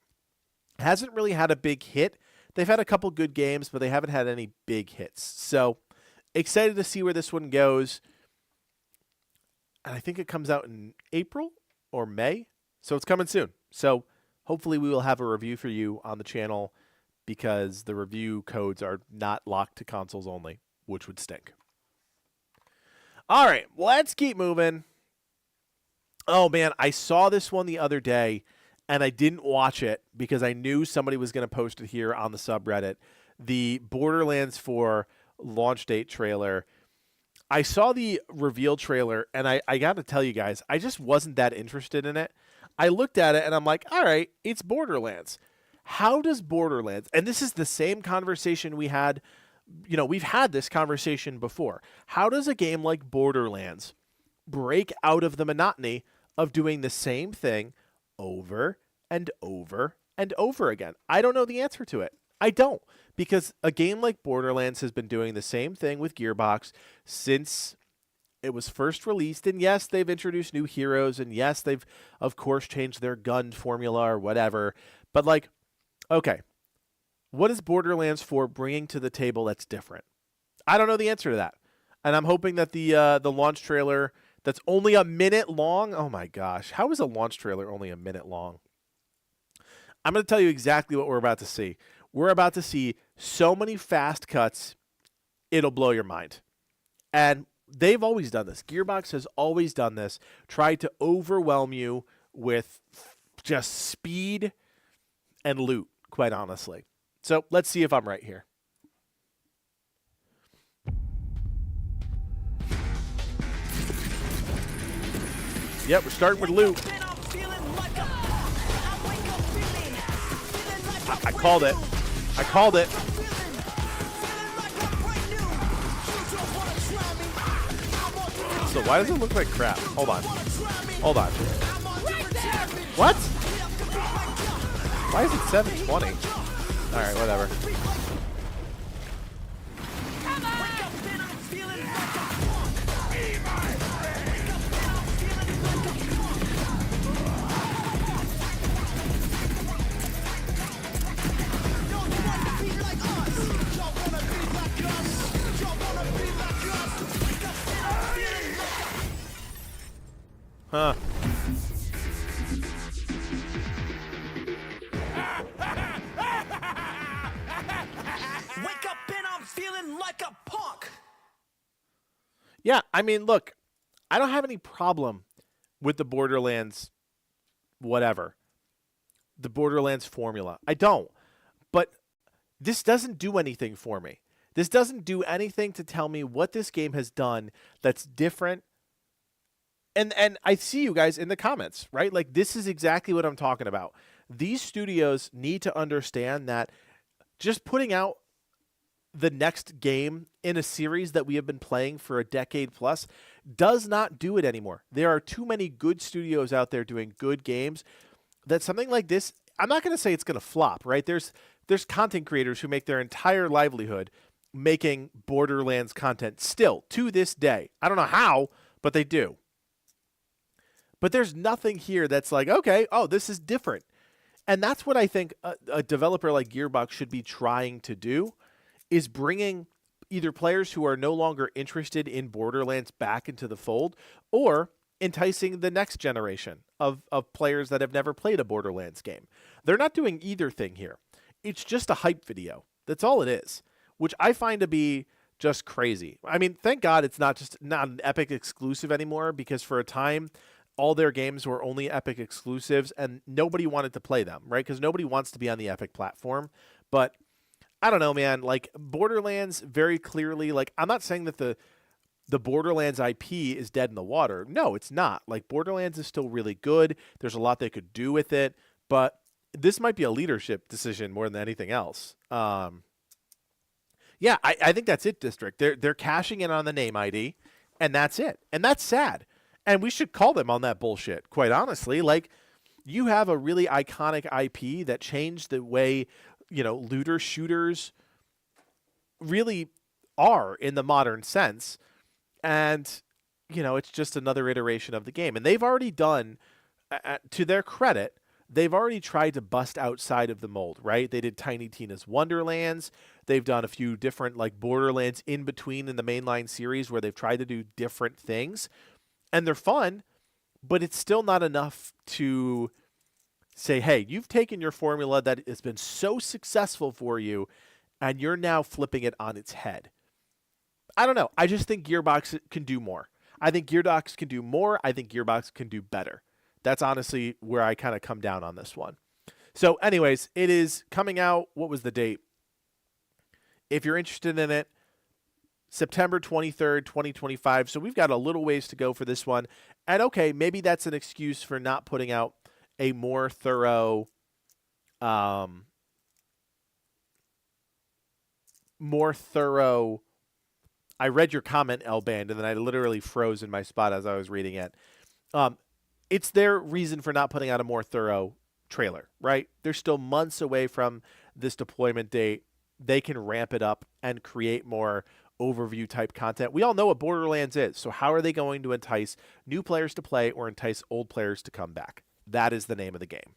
hasn't really had a big hit. They've had a couple good games, but they haven't had any big hits. So excited to see where this one goes. And I think it comes out in April or May. So it's coming soon. So hopefully we will have a review for you on the channel, because the review codes are not locked to consoles only, which would stink. All right, let's keep moving. Oh, man, I saw this one the other day, and I didn't watch it because I knew somebody was going to post it here on the subreddit. The Borderlands 4 launch date trailer. I saw the reveal trailer, and I got to tell you guys, I just wasn't that interested in it. I looked at it, and I'm like, all right, it's Borderlands. How does Borderlands, and this is the same conversation we had, we've had this conversation before. How does a game like Borderlands break out of the monotony of doing the same thing over and over and over again? I don't know the answer to it. I don't, because a game like Borderlands has been doing the same thing with Gearbox since it was first released. And yes, they've introduced new heroes, and yes, they've of course changed their gun formula or whatever. But like, okay, what is Borderlands 4 bringing to the table that's different? I don't know the answer to that, and I'm hoping that the launch trailer that's only a minute long. Oh my gosh, how is a launch trailer only a minute long? I'm going to tell you exactly what we're about to see. We're about to see so many fast cuts, it'll blow your mind. And they've always done this. Gearbox has always done this, tried to overwhelm you with just speed and loot, quite honestly. So let's see if I'm right here. Yep, we're starting with loot. I called it. I called it. So why does it look like crap? Hold on. Hold on. What? Why is it 720? All right, whatever. Huh. Wake up and I'm feeling like a punk. Yeah, I mean, look, I don't have any problem with the Borderlands whatever. The Borderlands formula. I don't. But this doesn't do anything for me. This doesn't do anything to tell me what this game has done that's different And I see you guys in the comments, right? Like, this is exactly what I'm talking about. These studios need to understand that just putting out the next game in a series that we have been playing for a decade plus does not do it anymore. There are too many good studios out there doing good games that something like this, I'm not going to say it's going to flop, right? There's content creators who make their entire livelihood making Borderlands content still to this day. I don't know how, but they do. But there's nothing here that's like, okay, oh, this is different. And that's what I think a developer like Gearbox should be trying to do, is bringing either players who are no longer interested in Borderlands back into the fold, or enticing the next generation of players that have never played a Borderlands game. They're not doing either thing here. It's just a hype video. That's all it is, which I find to be just crazy. I mean, thank God it's not an Epic exclusive anymore, because for a time, all their games were only Epic exclusives and nobody wanted to play them, right? Because nobody wants to be on the Epic platform. But I don't know, man. Like, Borderlands very clearly, like, I'm not saying that the Borderlands IP is dead in the water. No, it's not. Like, Borderlands is still really good. There's a lot they could do with it, but this might be a leadership decision more than anything else. Yeah, I think that's it, District. They're cashing in on the name ID, and that's it. And that's sad. And we should call them on that bullshit, quite honestly. Like, you have a really iconic IP that changed the way, looter shooters really are in the modern sense. And, it's just another iteration of the game. And they've already done, to their credit, they've already tried to bust outside of the mold, right? They did Tiny Tina's Wonderlands. They've done a few different, like, Borderlands in between in the mainline series where they've tried to do different things. And they're fun, but it's still not enough to say, hey, you've taken your formula that has been so successful for you, and you're now flipping it on its head. I don't know. I just think Gearbox can do more. I think Gearbox can do more. I think Gearbox can do better. That's honestly where I kind of come down on this one. So anyways, it is coming out. What was the date? If you're interested in it, September 23rd, 2025. So we've got a little ways to go for this one. And okay, maybe that's an excuse for not putting out a more thorough, I read your comment, L-Band, and then I literally froze in my spot as I was reading it. It's their reason for not putting out a more thorough trailer, right? They're still months away from this deployment date. They can ramp it up and create more overview type content. We all know what Borderlands is, so how are they going to entice new players to play or entice old players to come back? That is the name of the game.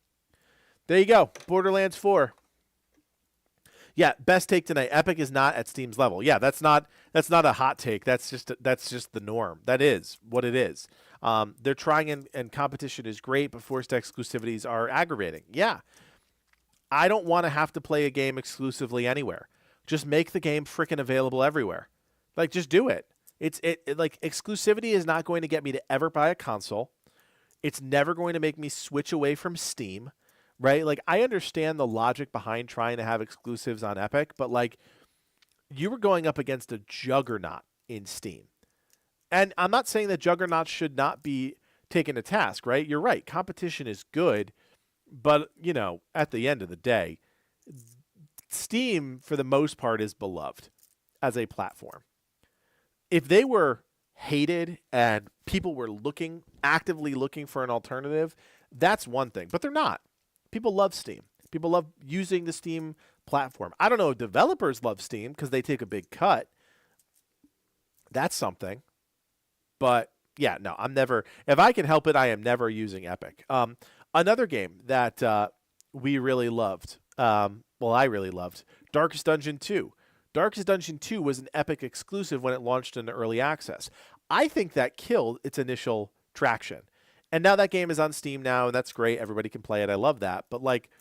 There you go, Borderlands 4. Yeah, best take tonight. Epic is not at Steam's level. Yeah, that's not a hot take. That's just the norm. That is what it is. They're trying, and competition is great, but forced exclusivities are aggravating. Yeah, I don't want to have to play a game exclusively anywhere. Just make the game freaking available everywhere. Like, just do it. It like, exclusivity is not going to get me to ever buy a console. It's never going to make me switch away from Steam, right? Like, I understand the logic behind trying to have exclusives on Epic, but like, you were going up against a juggernaut in Steam. And I'm not saying that juggernauts should not be taken to task, right? You're right. Competition is good, but at the end of the day, Steam, for the most part, is beloved as a platform. If they were hated and people were actively looking for an alternative, that's one thing. But they're not. People love Steam. People love using the Steam platform. I don't know if developers love Steam because they take a big cut. That's something. But yeah, no, if I can help it, I am never using Epic. Another game that we really loved, I really loved, Darkest Dungeon 2. Darkest Dungeon 2 was an Epic exclusive when it launched in early access. I think that killed its initial traction. And now that game is on Steam now, and that's great. Everybody can play it. I love that. But, like,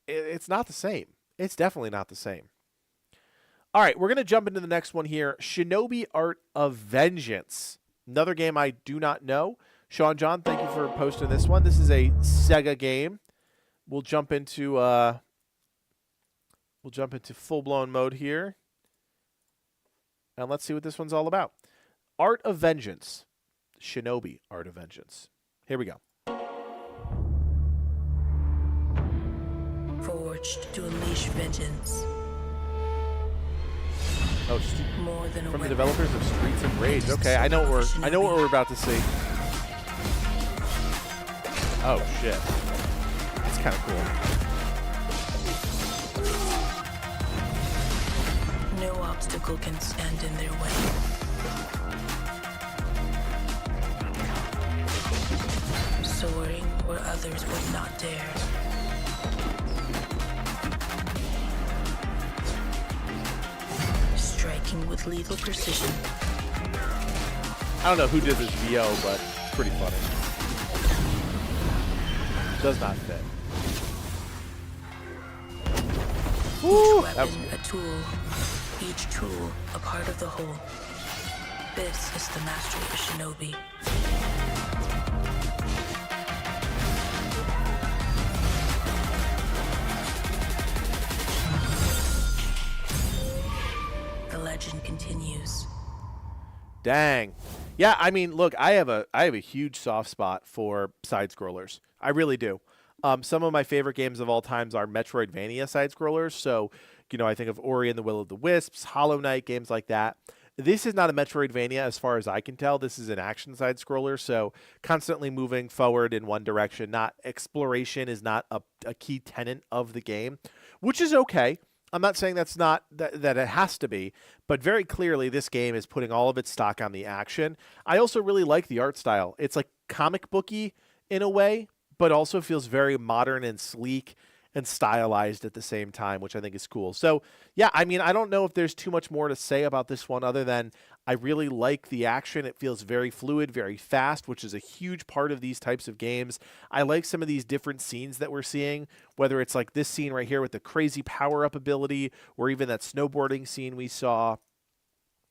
it's not the same. It's definitely not the same. All right, we're going to jump into the next one here. Shinobi Art of Vengeance. Another game I do not know. Sean John, thank you for posting this one. This is a Sega game. We'll jump into full-blown mode here. And let's see what this one's all about. Art of Vengeance. Shinobi Art of Vengeance. Here we go. Forged to unleash vengeance. Oh, More than a from the weapon. developers of Streets of Rage. Okay, I know what we're about to see. Oh shit, that's kind of cool. No obstacle can stand in their way. Soaring where others would not dare. Striking with lethal precision. I don't know who did this VO, but it's pretty funny. Does not fit. Each that weapon a tool, each tool a part of the whole. This is the mastery of a shinobi. The legend continues. Dang. Yeah, I mean, look, I have a huge soft spot for side scrollers. I really do. Some of my favorite games of all times are Metroidvania side scrollers. So, I think of Ori and the Will of the Wisps, Hollow Knight, games like that. This is not a Metroidvania as far as I can tell. This is an action side scroller. So constantly moving forward in one direction. Not exploration is not a key tenet of the game, which is okay. I'm not saying that's not that it has to be, but very clearly this game is putting all of its stock on the action. I also really like the art style. It's like comic booky in a way, but also feels very modern and sleek and stylized at the same time, which I think is cool. So yeah, I mean, I don't know if there's too much more to say about this one other than I really like the action. It feels very fluid, very fast, which is a huge part of these types of games. I like some of these different scenes that we're seeing, whether it's like this scene right here with the crazy power-up ability, or even that snowboarding scene we saw.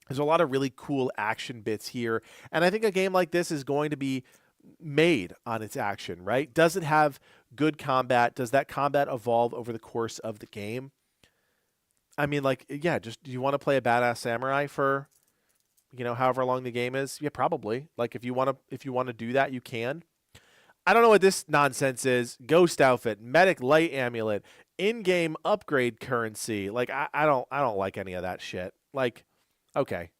There's a lot of really cool action bits here, and I think a game like this is going to be made on its action, right? Does it have good combat? Does that combat evolve over the course of the game? I mean, like, yeah, just do you want to play a badass samurai for, however long the game is? Yeah, probably. Like, if you want to do that, you can. I don't know what this nonsense is. Ghost outfit, medic light amulet, in-game upgrade currency. Like, I don't like any of that shit. Like, okay.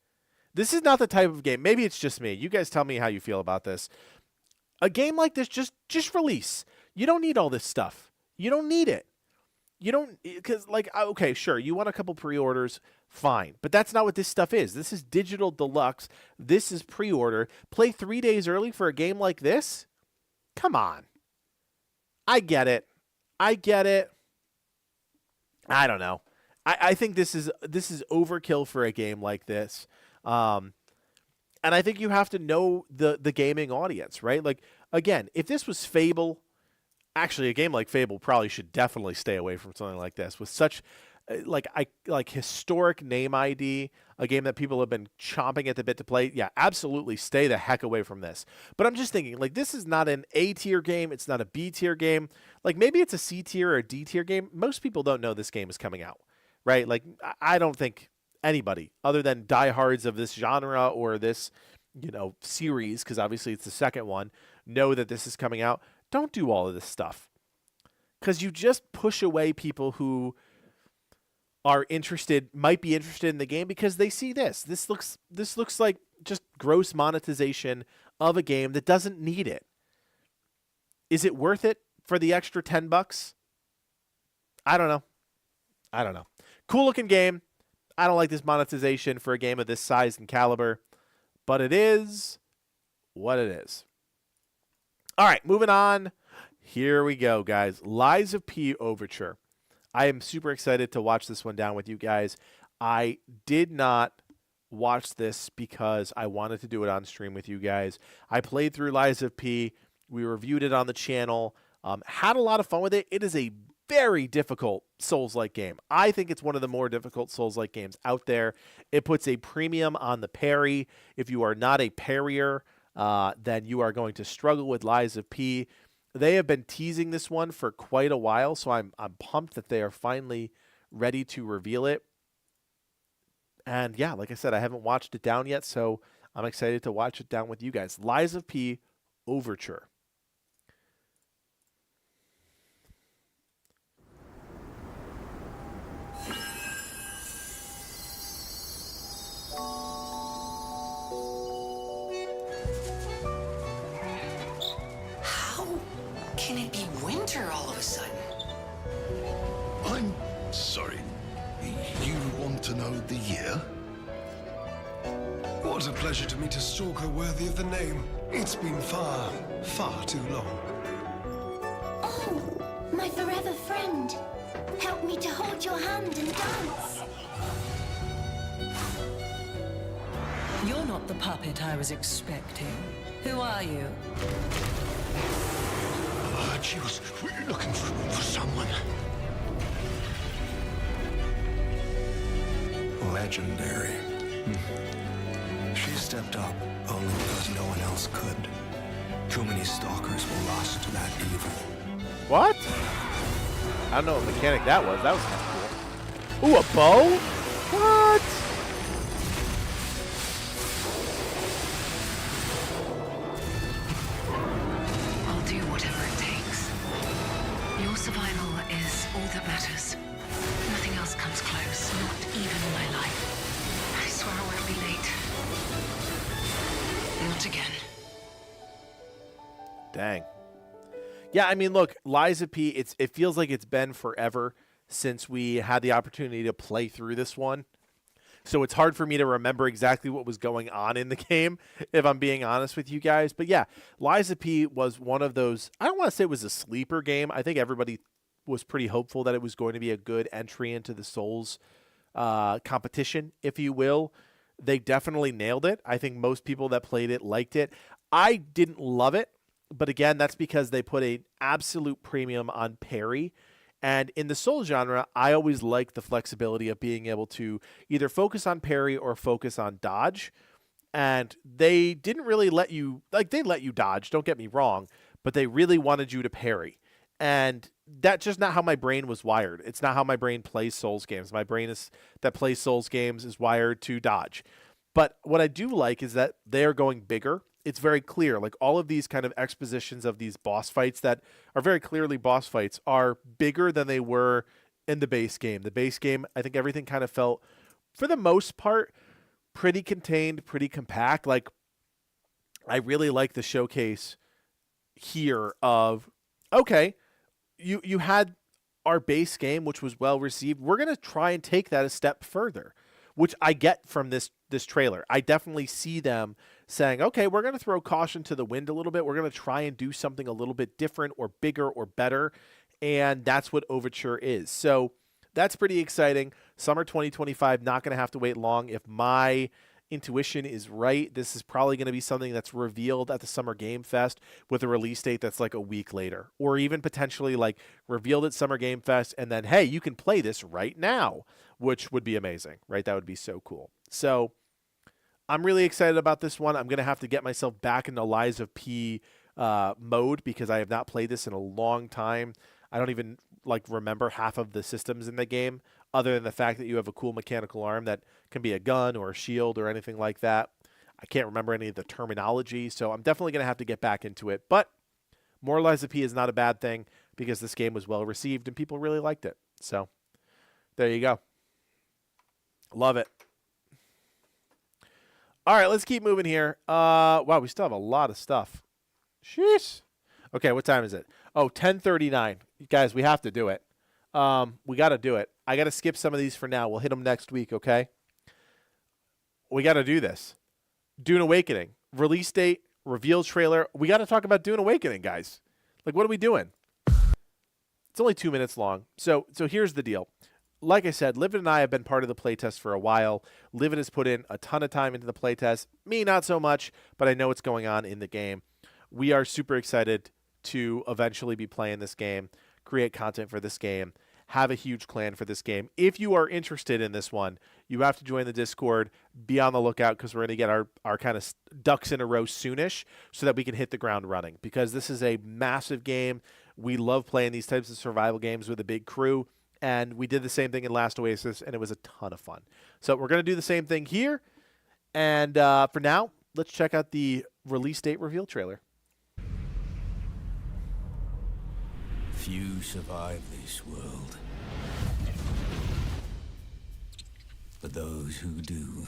This is not the type of game. Maybe it's just me. You guys tell me how you feel about this. A game like this, just release. You don't need all this stuff. You don't need it. You don't, because, like, okay, sure, you want a couple pre-orders, fine. But that's not what this stuff is. This is digital deluxe. This is pre-order. Play 3 days early for a game like this? Come on. I get it. I don't know. I think this is overkill for a game like this. And I think you have to know the gaming audience, right? Like, again, if this was Fable, actually a game like Fable probably should definitely stay away from something like this. With such like historic name ID, a game that people have been chomping at the bit to play, yeah, absolutely stay the heck away from this. But I'm just thinking, like, this is not an A tier game. It's not a B tier game. Like, maybe it's a C tier or a D tier game. Most people don't know this game is coming out, right? Like, I don't think anybody other than diehards of this genre or this, series, because obviously it's the second one, know that this is coming out. Don't do all of this stuff, because you just push away people who are might be interested in the game because they see this. This looks like just gross monetization of a game that doesn't need it. Is it worth it for the extra $10? I don't know. Cool looking game. I don't like this monetization for a game of this size and caliber, but it is what it is. All right, moving on. Here we go, guys. Lies of P Overture. I am super excited to watch this one down with you guys. I did not watch this because I wanted to do it on stream with you guys. I played through Lies of P. We reviewed it on the channel. Had a lot of fun with it. It is a very difficult Souls-like game. I think it's one of the more difficult Souls-like games out there. It puts a premium on the parry. If you are not a parrier, then you are going to struggle with Lies of P. They have been teasing this one for quite a while, so I'm pumped that they are finally ready to reveal it. And yeah, like I said, I haven't watched it down yet, so I'm excited to watch it down with you guys. Lies of P Overture. How can it be winter all of a sudden? I'm sorry. You want to know the year? What a pleasure to meet a stalker worthy of the name. It's been far, far too long. Oh, my forever friend. Help me to hold your hand and dance. You're not the puppet I was expecting. Who are you? She was looking for someone. Legendary. She stepped up only because no one else could. Too many stalkers were lost to that evil. What? I don't know what mechanic that was. That was kind of cool. Ooh, a bow? What? I'll do whatever it takes. Your survival is all that matters. Nothing else comes close, not even my life. I swear I won't be late. Not again. Dang. Yeah, I mean, look, Lies of P, it feels like it's been forever since we had the opportunity to play through this one. So it's hard for me to remember exactly what was going on in the game, if I'm being honest with you guys. But yeah, Lies of P was one of those, I don't want to say it was a sleeper game. I think everybody was pretty hopeful that it was going to be a good entry into the Souls competition, if you will. They definitely nailed it. I think most people that played it liked it. I didn't love it, but again, that's because they put an absolute premium on parry. And in the Souls genre, I always like the flexibility of being able to either focus on parry or focus on dodge. And they didn't really let you, like, they let you dodge, don't get me wrong, but they really wanted you to parry. And that's just not how my brain was wired. It's not how my brain plays Souls games. My brain that plays Souls games is wired to dodge. But what I do like is that they are going bigger. It's very clear. Like all of these kind of expositions of these boss fights that are very clearly boss fights are bigger than they were in the base game. The base game, I think everything kind of felt, for the most part, pretty contained, pretty compact. Like, I really like the showcase here of, okay, you had our base game, which was well received. We're going to try and take that a step further, which I get from this trailer. I definitely see them saying, okay, we're going to throw caution to the wind a little bit. We're going to try and do something a little bit different or bigger or better. And that's what Overture is. So that's pretty exciting. Summer 2025, not going to have to wait long. If my intuition is right, this is probably going to be something that's revealed at the Summer Game Fest with a release date that's like a week later, or even potentially like revealed at Summer Game Fest and then, hey, you can play this right now, which would be amazing, right? That would be so cool. So I'm really excited about this one. I'm going to have to get myself back into Lies of P mode because I have not played this in a long time. I don't even like remember half of the systems in the game, other than the fact that you have a cool mechanical arm that can be a gun or a shield or anything like that. I can't remember any of the terminology, so I'm definitely going to have to get back into it. But more Lies of P is not a bad thing because this game was well received and people really liked it. So there you go. Love it. All right, let's keep moving here. Wow, we still have a lot of stuff. Sheesh. Okay, what time is it? Oh, 10:39. Guys, we have to do it. We got to do it. I got to skip some of these for now. We'll hit them next week, okay? We got to do this. Dune Awakening. Release date, reveal trailer. We got to talk about Dune Awakening, guys. Like, what are we doing? It's only 2 minutes long. So here's the deal. Like I said, Livid and I have been part of the playtest for a while. Livid has put in a ton of time into the playtest. Me, not so much, but I know what's going on in the game. We are super excited to eventually be playing this game, create content for this game, have a huge clan for this game. If you are interested in this one, you have to join the Discord. Be on the lookout because we're going to get our kind of ducks in a row soonish so that we can hit the ground running, because this is a massive game. We love playing these types of survival games with a big crew. And we did the same thing in Last Oasis, and it was a ton of fun. So we're going to do the same thing here. And for now, let's check out the release date reveal trailer. Few survive this world. But those who do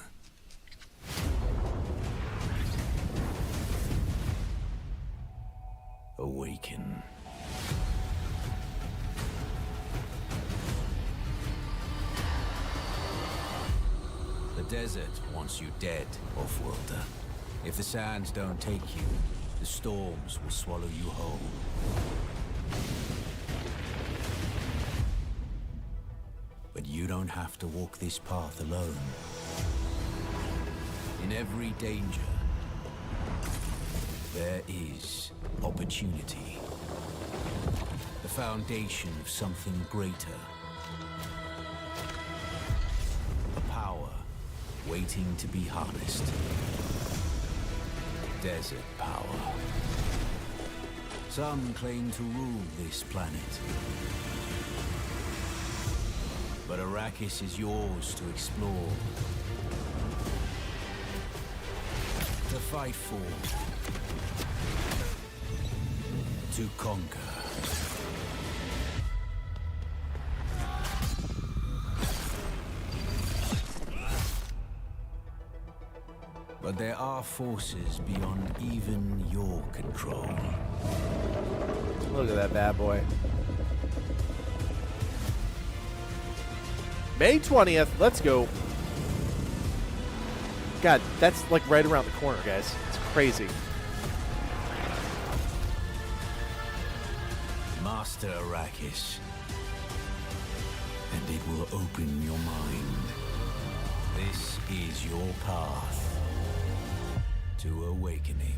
awaken. The desert wants you dead, Offworlder. If the sands don't take you, the storms will swallow you whole. But you don't have to walk this path alone. In every danger, there is opportunity. The foundation of something greater. A power waiting to be harnessed. Desert power. Some claim to rule this planet. But Arrakis is yours to explore. To fight for. To conquer. But there are forces beyond even your control. Look at that bad boy. May 20th. Let's go. God, that's like right around the corner, guys. It's crazy. Master Arrakis. And it will open your mind. This is your path to awakening.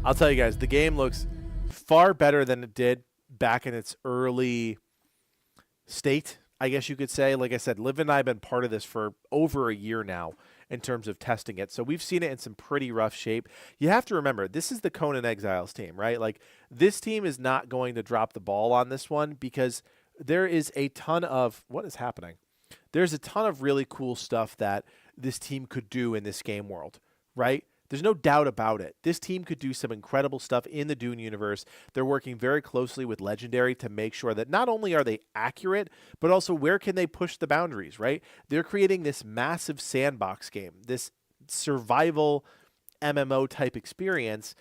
I'll tell you guys, the game looks far better than it did back in its early state, I guess you could say. Like I said, Liv and I have been part of this for over a year now in terms of testing it. So we've seen it in some pretty rough shape. You have to remember, this is the Conan Exiles team, right? Like, this team is not going to drop the ball on this one because there is a ton of... What is happening? There's a ton of really cool stuff that this team could do in this game world, right? There's no doubt about it. This team could do some incredible stuff in the Dune universe. They're working very closely with Legendary to make sure that not only are they accurate, but also where can they push the boundaries, right? They're creating this massive sandbox game, this survival MMO type experience.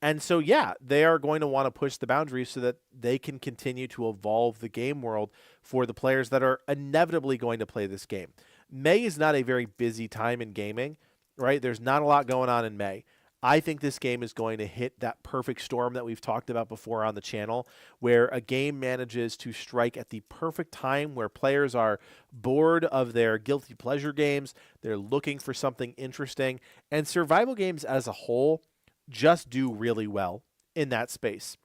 And so, yeah, they are going to want to push the boundaries so that they can continue to evolve the game world for the players that are inevitably going to play this game. May is not a very busy time in gaming, right? There's not a lot going on in May. I think this game is going to hit that perfect storm that we've talked about before on the channel, where a game manages to strike at the perfect time where players are bored of their guilty pleasure games. They're looking for something interesting, and survival games as a whole just do really well in that space.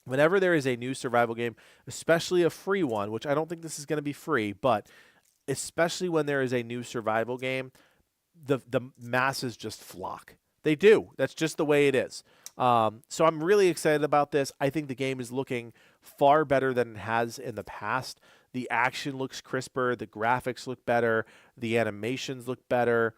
Whenever there is a new survival game, especially a free one, which I don't think this is going to be free, but especially when there is a new survival game, the masses just flock. They do. That's just the way it is. So I'm really excited about this. I think the game is looking far better than it has in the past. The action looks crisper. The graphics look better. The animations look better.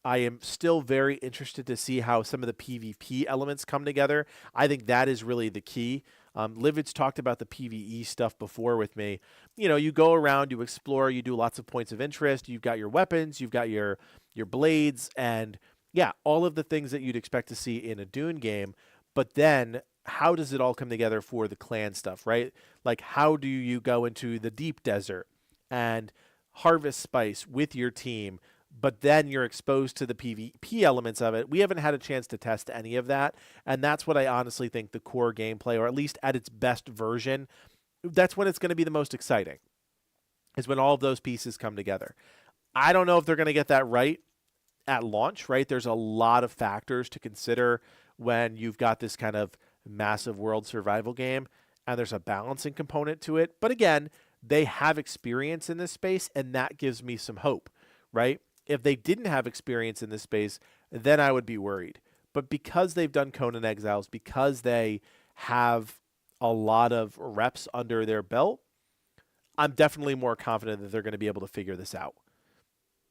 I am still very interested to see how some of the PvP elements come together. I think that is really the key. Livid's talked about the PvE stuff before with me. You know, you go around, you explore, you do lots of points of interest. You've got your weapons, you've got your blades, and yeah, all of the things that you'd expect to see in a Dune game. But then how does it all come together for the clan stuff, right? Like, how do you go into the deep desert and harvest spice with your team, but then you're exposed to the PvP elements of it? We haven't had a chance to test any of that, and that's what I honestly think the core gameplay, or at least at its best version, that's when it's going to be the most exciting, is when all of those pieces come together. I don't know if they're going to get that right at launch, right? There's a lot of factors to consider when you've got this kind of massive world survival game, and there's a balancing component to it. But again, they have experience in this space, and that gives me some hope, right? If they didn't have experience in this space, then I would be worried. But because they've done Conan Exiles, because they have a lot of reps under their belt, I'm definitely more confident that they're going to be able to figure this out.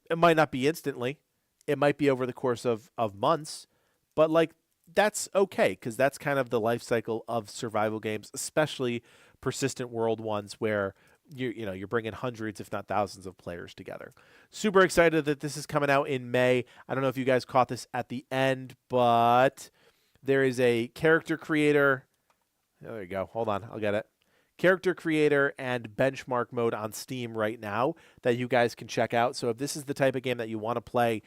It might not be instantly. It might be over the course of months, but like that's okay because that's kind of the life cycle of survival games, especially persistent world ones where you're bringing hundreds, if not thousands, of players together. Super excited that this is coming out in May. I don't know if you guys caught this at the end, but there is a character creator. There you go. Hold on, I'll get it. Character creator and benchmark mode on Steam right now that you guys can check out. So if this is the type of game that you want to play,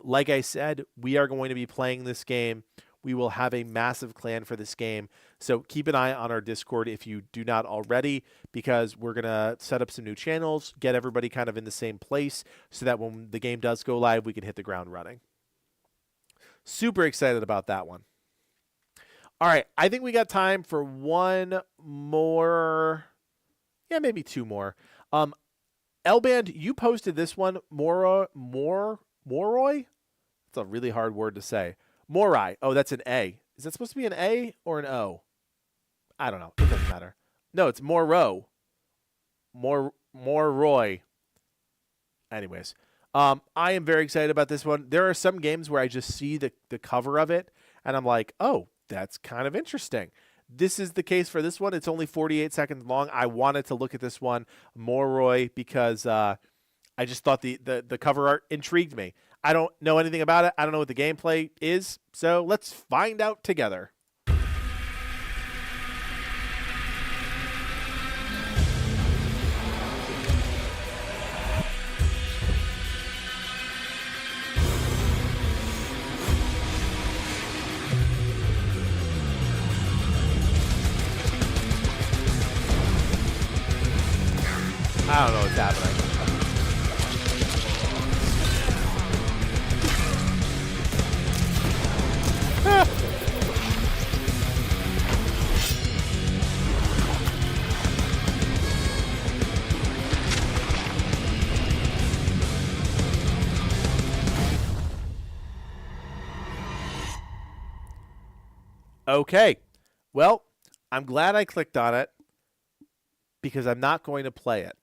like I said, we are going to be playing this game. We will have a massive clan for this game. So keep an eye on our Discord if you do not already, because we're going to set up some new channels, get everybody kind of in the same place so that when the game does go live, we can hit the ground running. Super excited about that one. All right, I think we got time for one more. Yeah, maybe two more. L-Band, you posted this one. Moroy? It's a really hard word to say. Morai. Oh, that's an A. Is that supposed to be an A or an O? I don't know. It doesn't matter. No, it's Moro. Moroy. Anyways, I am very excited about this one. There are some games where I just see the cover of it, and I'm like, oh, that's kind of interesting. This is the case for this one. It's only 48 seconds long. I wanted to look at this one, Moroy, because I just thought the cover art intrigued me. I don't know anything about it. I don't know what the gameplay is, so let's find out together. I don't know what's happening. Okay, well, I'm glad I clicked on it because I'm not going to play it.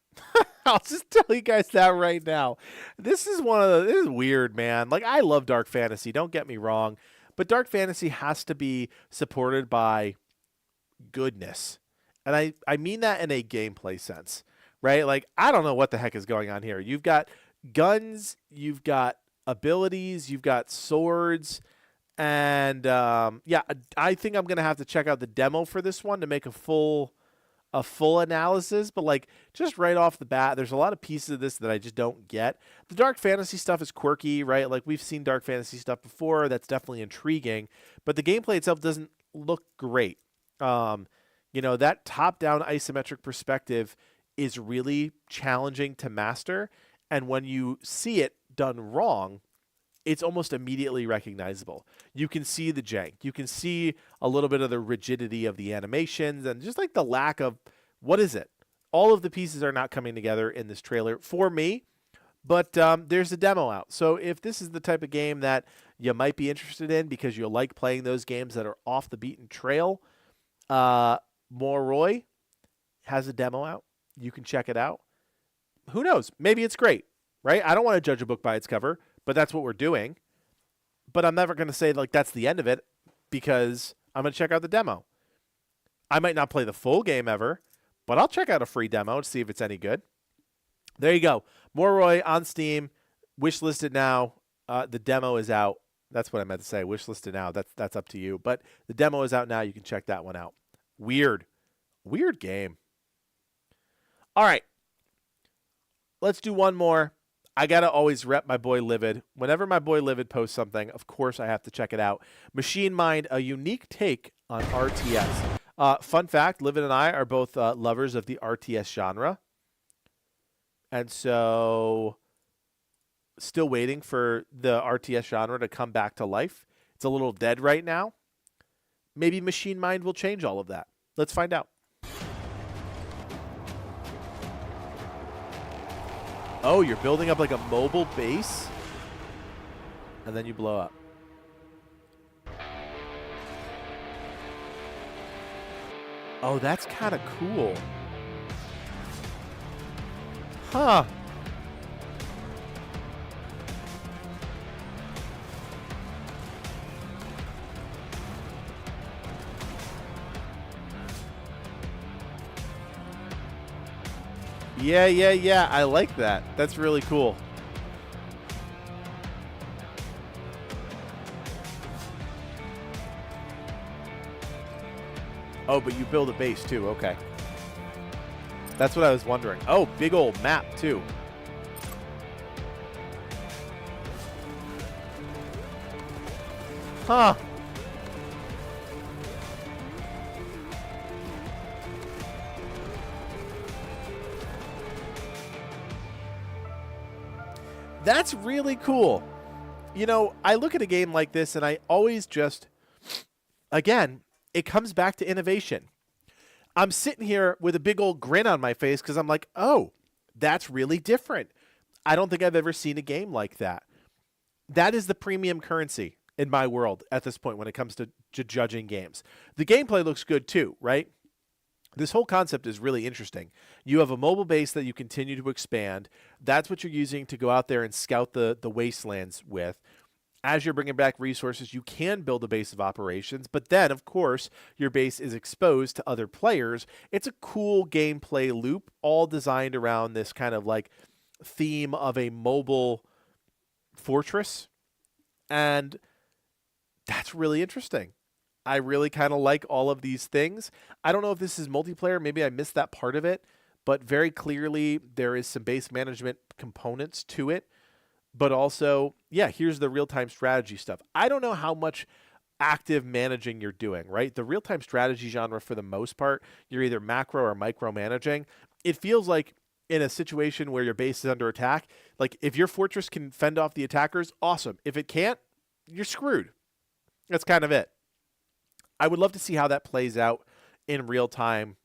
I'll just tell you guys that right now. This is weird, man. Like, I love Dark Fantasy, don't get me wrong, but Dark Fantasy has to be supported by goodness. And I mean that in a gameplay sense, right? Like, I don't know what the heck is going on here. You've got guns, you've got abilities, you've got swords, and yeah, I think I'm going to have to check out the demo for this one to make a full analysis, but like just right off the bat, there's a lot of pieces of this that I just don't get. The Dark Fantasy stuff is quirky, right? Like we've seen Dark Fantasy stuff before. That's definitely intriguing, but the gameplay itself doesn't look great. You know, that top-down isometric perspective is really challenging to master, and when you see it done wrong, it's almost immediately recognizable. You can see the jank. You can see a little bit of the rigidity of the animations and just like the lack of, what is it? All of the pieces are not coming together in this trailer for me, but there's a demo out. So if this is the type of game that you might be interested in because you like playing those games that are off the beaten trail, Moroy has a demo out. You can check it out. Who knows? Maybe it's great, right? I don't want to judge a book by its cover, but that's what we're doing. But I'm never going to say like that's the end of it because I'm going to check out the demo. I might not play the full game ever, but I'll check out a free demo to see if it's any good. There you go. Moroy on Steam, wishlisted now. The demo is out. That's what I meant to say. Wishlisted now. That's up to you. But the demo is out now. You can check that one out. Weird game. All right. Let's do one more. I got to always rep my boy Livid. Whenever my boy Livid posts something, of course I have to check it out. Machine Mind, a unique take on RTS. Fun fact, Livid and I are both lovers of the RTS genre. And so, still waiting for the RTS genre to come back to life. It's a little dead right now. Maybe Machine Mind will change all of that. Let's find out. Oh, you're building up like a mobile base, and then you blow up. Oh, that's kind of cool. Huh. Yeah. I like that. That's really cool. Oh, but you build a base too. Okay. That's what I was wondering. Oh, big old map too. Huh. That's really cool. You know, I look at a game like this and I always just, again, it comes back to innovation. I'm sitting here with a big old grin on my face because I'm like, oh, that's really different. I don't think I've ever seen a game like that. That is the premium currency in my world at this point when it comes to judging games. The gameplay looks good too, right? This whole concept is really interesting. You have a mobile base that you continue to expand. That's what you're using to go out there and scout the wastelands with. As you're bringing back resources, you can build a base of operations, but then, of course, your base is exposed to other players. It's a cool gameplay loop, all designed around this kind of like theme of a mobile fortress, and that's really interesting. I really kind of like all of these things. I don't know if this is multiplayer. Maybe I missed that part of it, but very clearly there is some base management components to it. But also, yeah, here's the real-time strategy stuff. I don't know how much active managing you're doing, right? The real-time strategy genre, for the most part, you're either macro or micro managing. It feels like in a situation where your base is under attack, like if your fortress can fend off the attackers, awesome. If it can't, you're screwed. That's kind of it. I would love to see how that plays out in real time,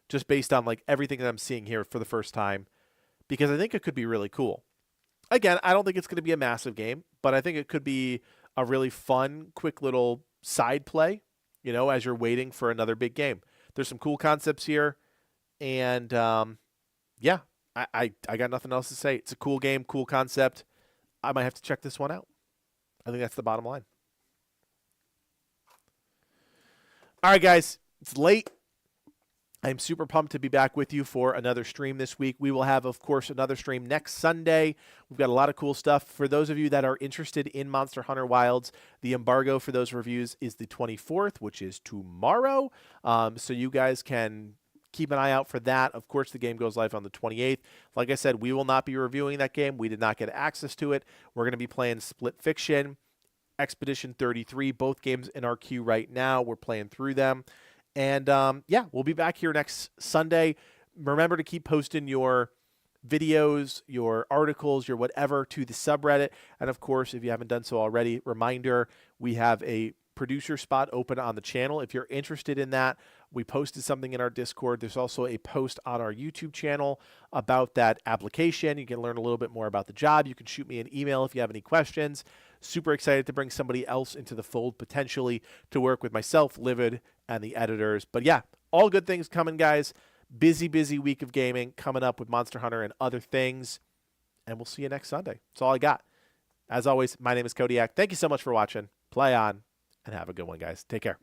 just based on like everything that I'm seeing here for the first time, because I think it could be really cool. Again, I don't think it's going to be a massive game, but I think it could be a really fun, quick little side play, you know, as you're waiting for another big game. There's some cool concepts here, and yeah, I got nothing else to say. It's a cool game, cool concept. I might have to check this one out. I think that's the bottom line. All right, guys, it's late. I'm super pumped to be back with you for another stream this week. We will have, of course, another stream next Sunday. We've got a lot of cool stuff. For those of you that are interested in Monster Hunter Wilds, the embargo for those reviews is the 24th, which is tomorrow. So you guys can keep an eye out for that. Of course, the game goes live on the 28th. Like I said, we will not be reviewing that game. We did not get access to it. We're going to be playing Split Fiction, Expedition 33, both games in our queue right now. We're playing through them. And yeah, we'll be back here next Sunday. Remember to keep posting your videos, your articles, your whatever to the subreddit. And of course, if you haven't done so already, reminder, we have a producer spot open on the channel. If you're interested in that, we posted something in our Discord. There's also a post on our YouTube channel about that application. You can learn a little bit more about the job. You can shoot me an email if you have any questions. Super excited to bring somebody else into the fold, potentially to work with myself, Livid, and the editors. But yeah, all good things coming, guys. Busy week of gaming coming up with Monster Hunter and other things. And we'll see you next Sunday. That's all I got. As always, my name is Kodiak. Thank you so much for watching. Play on, and have a good one, guys. Take care.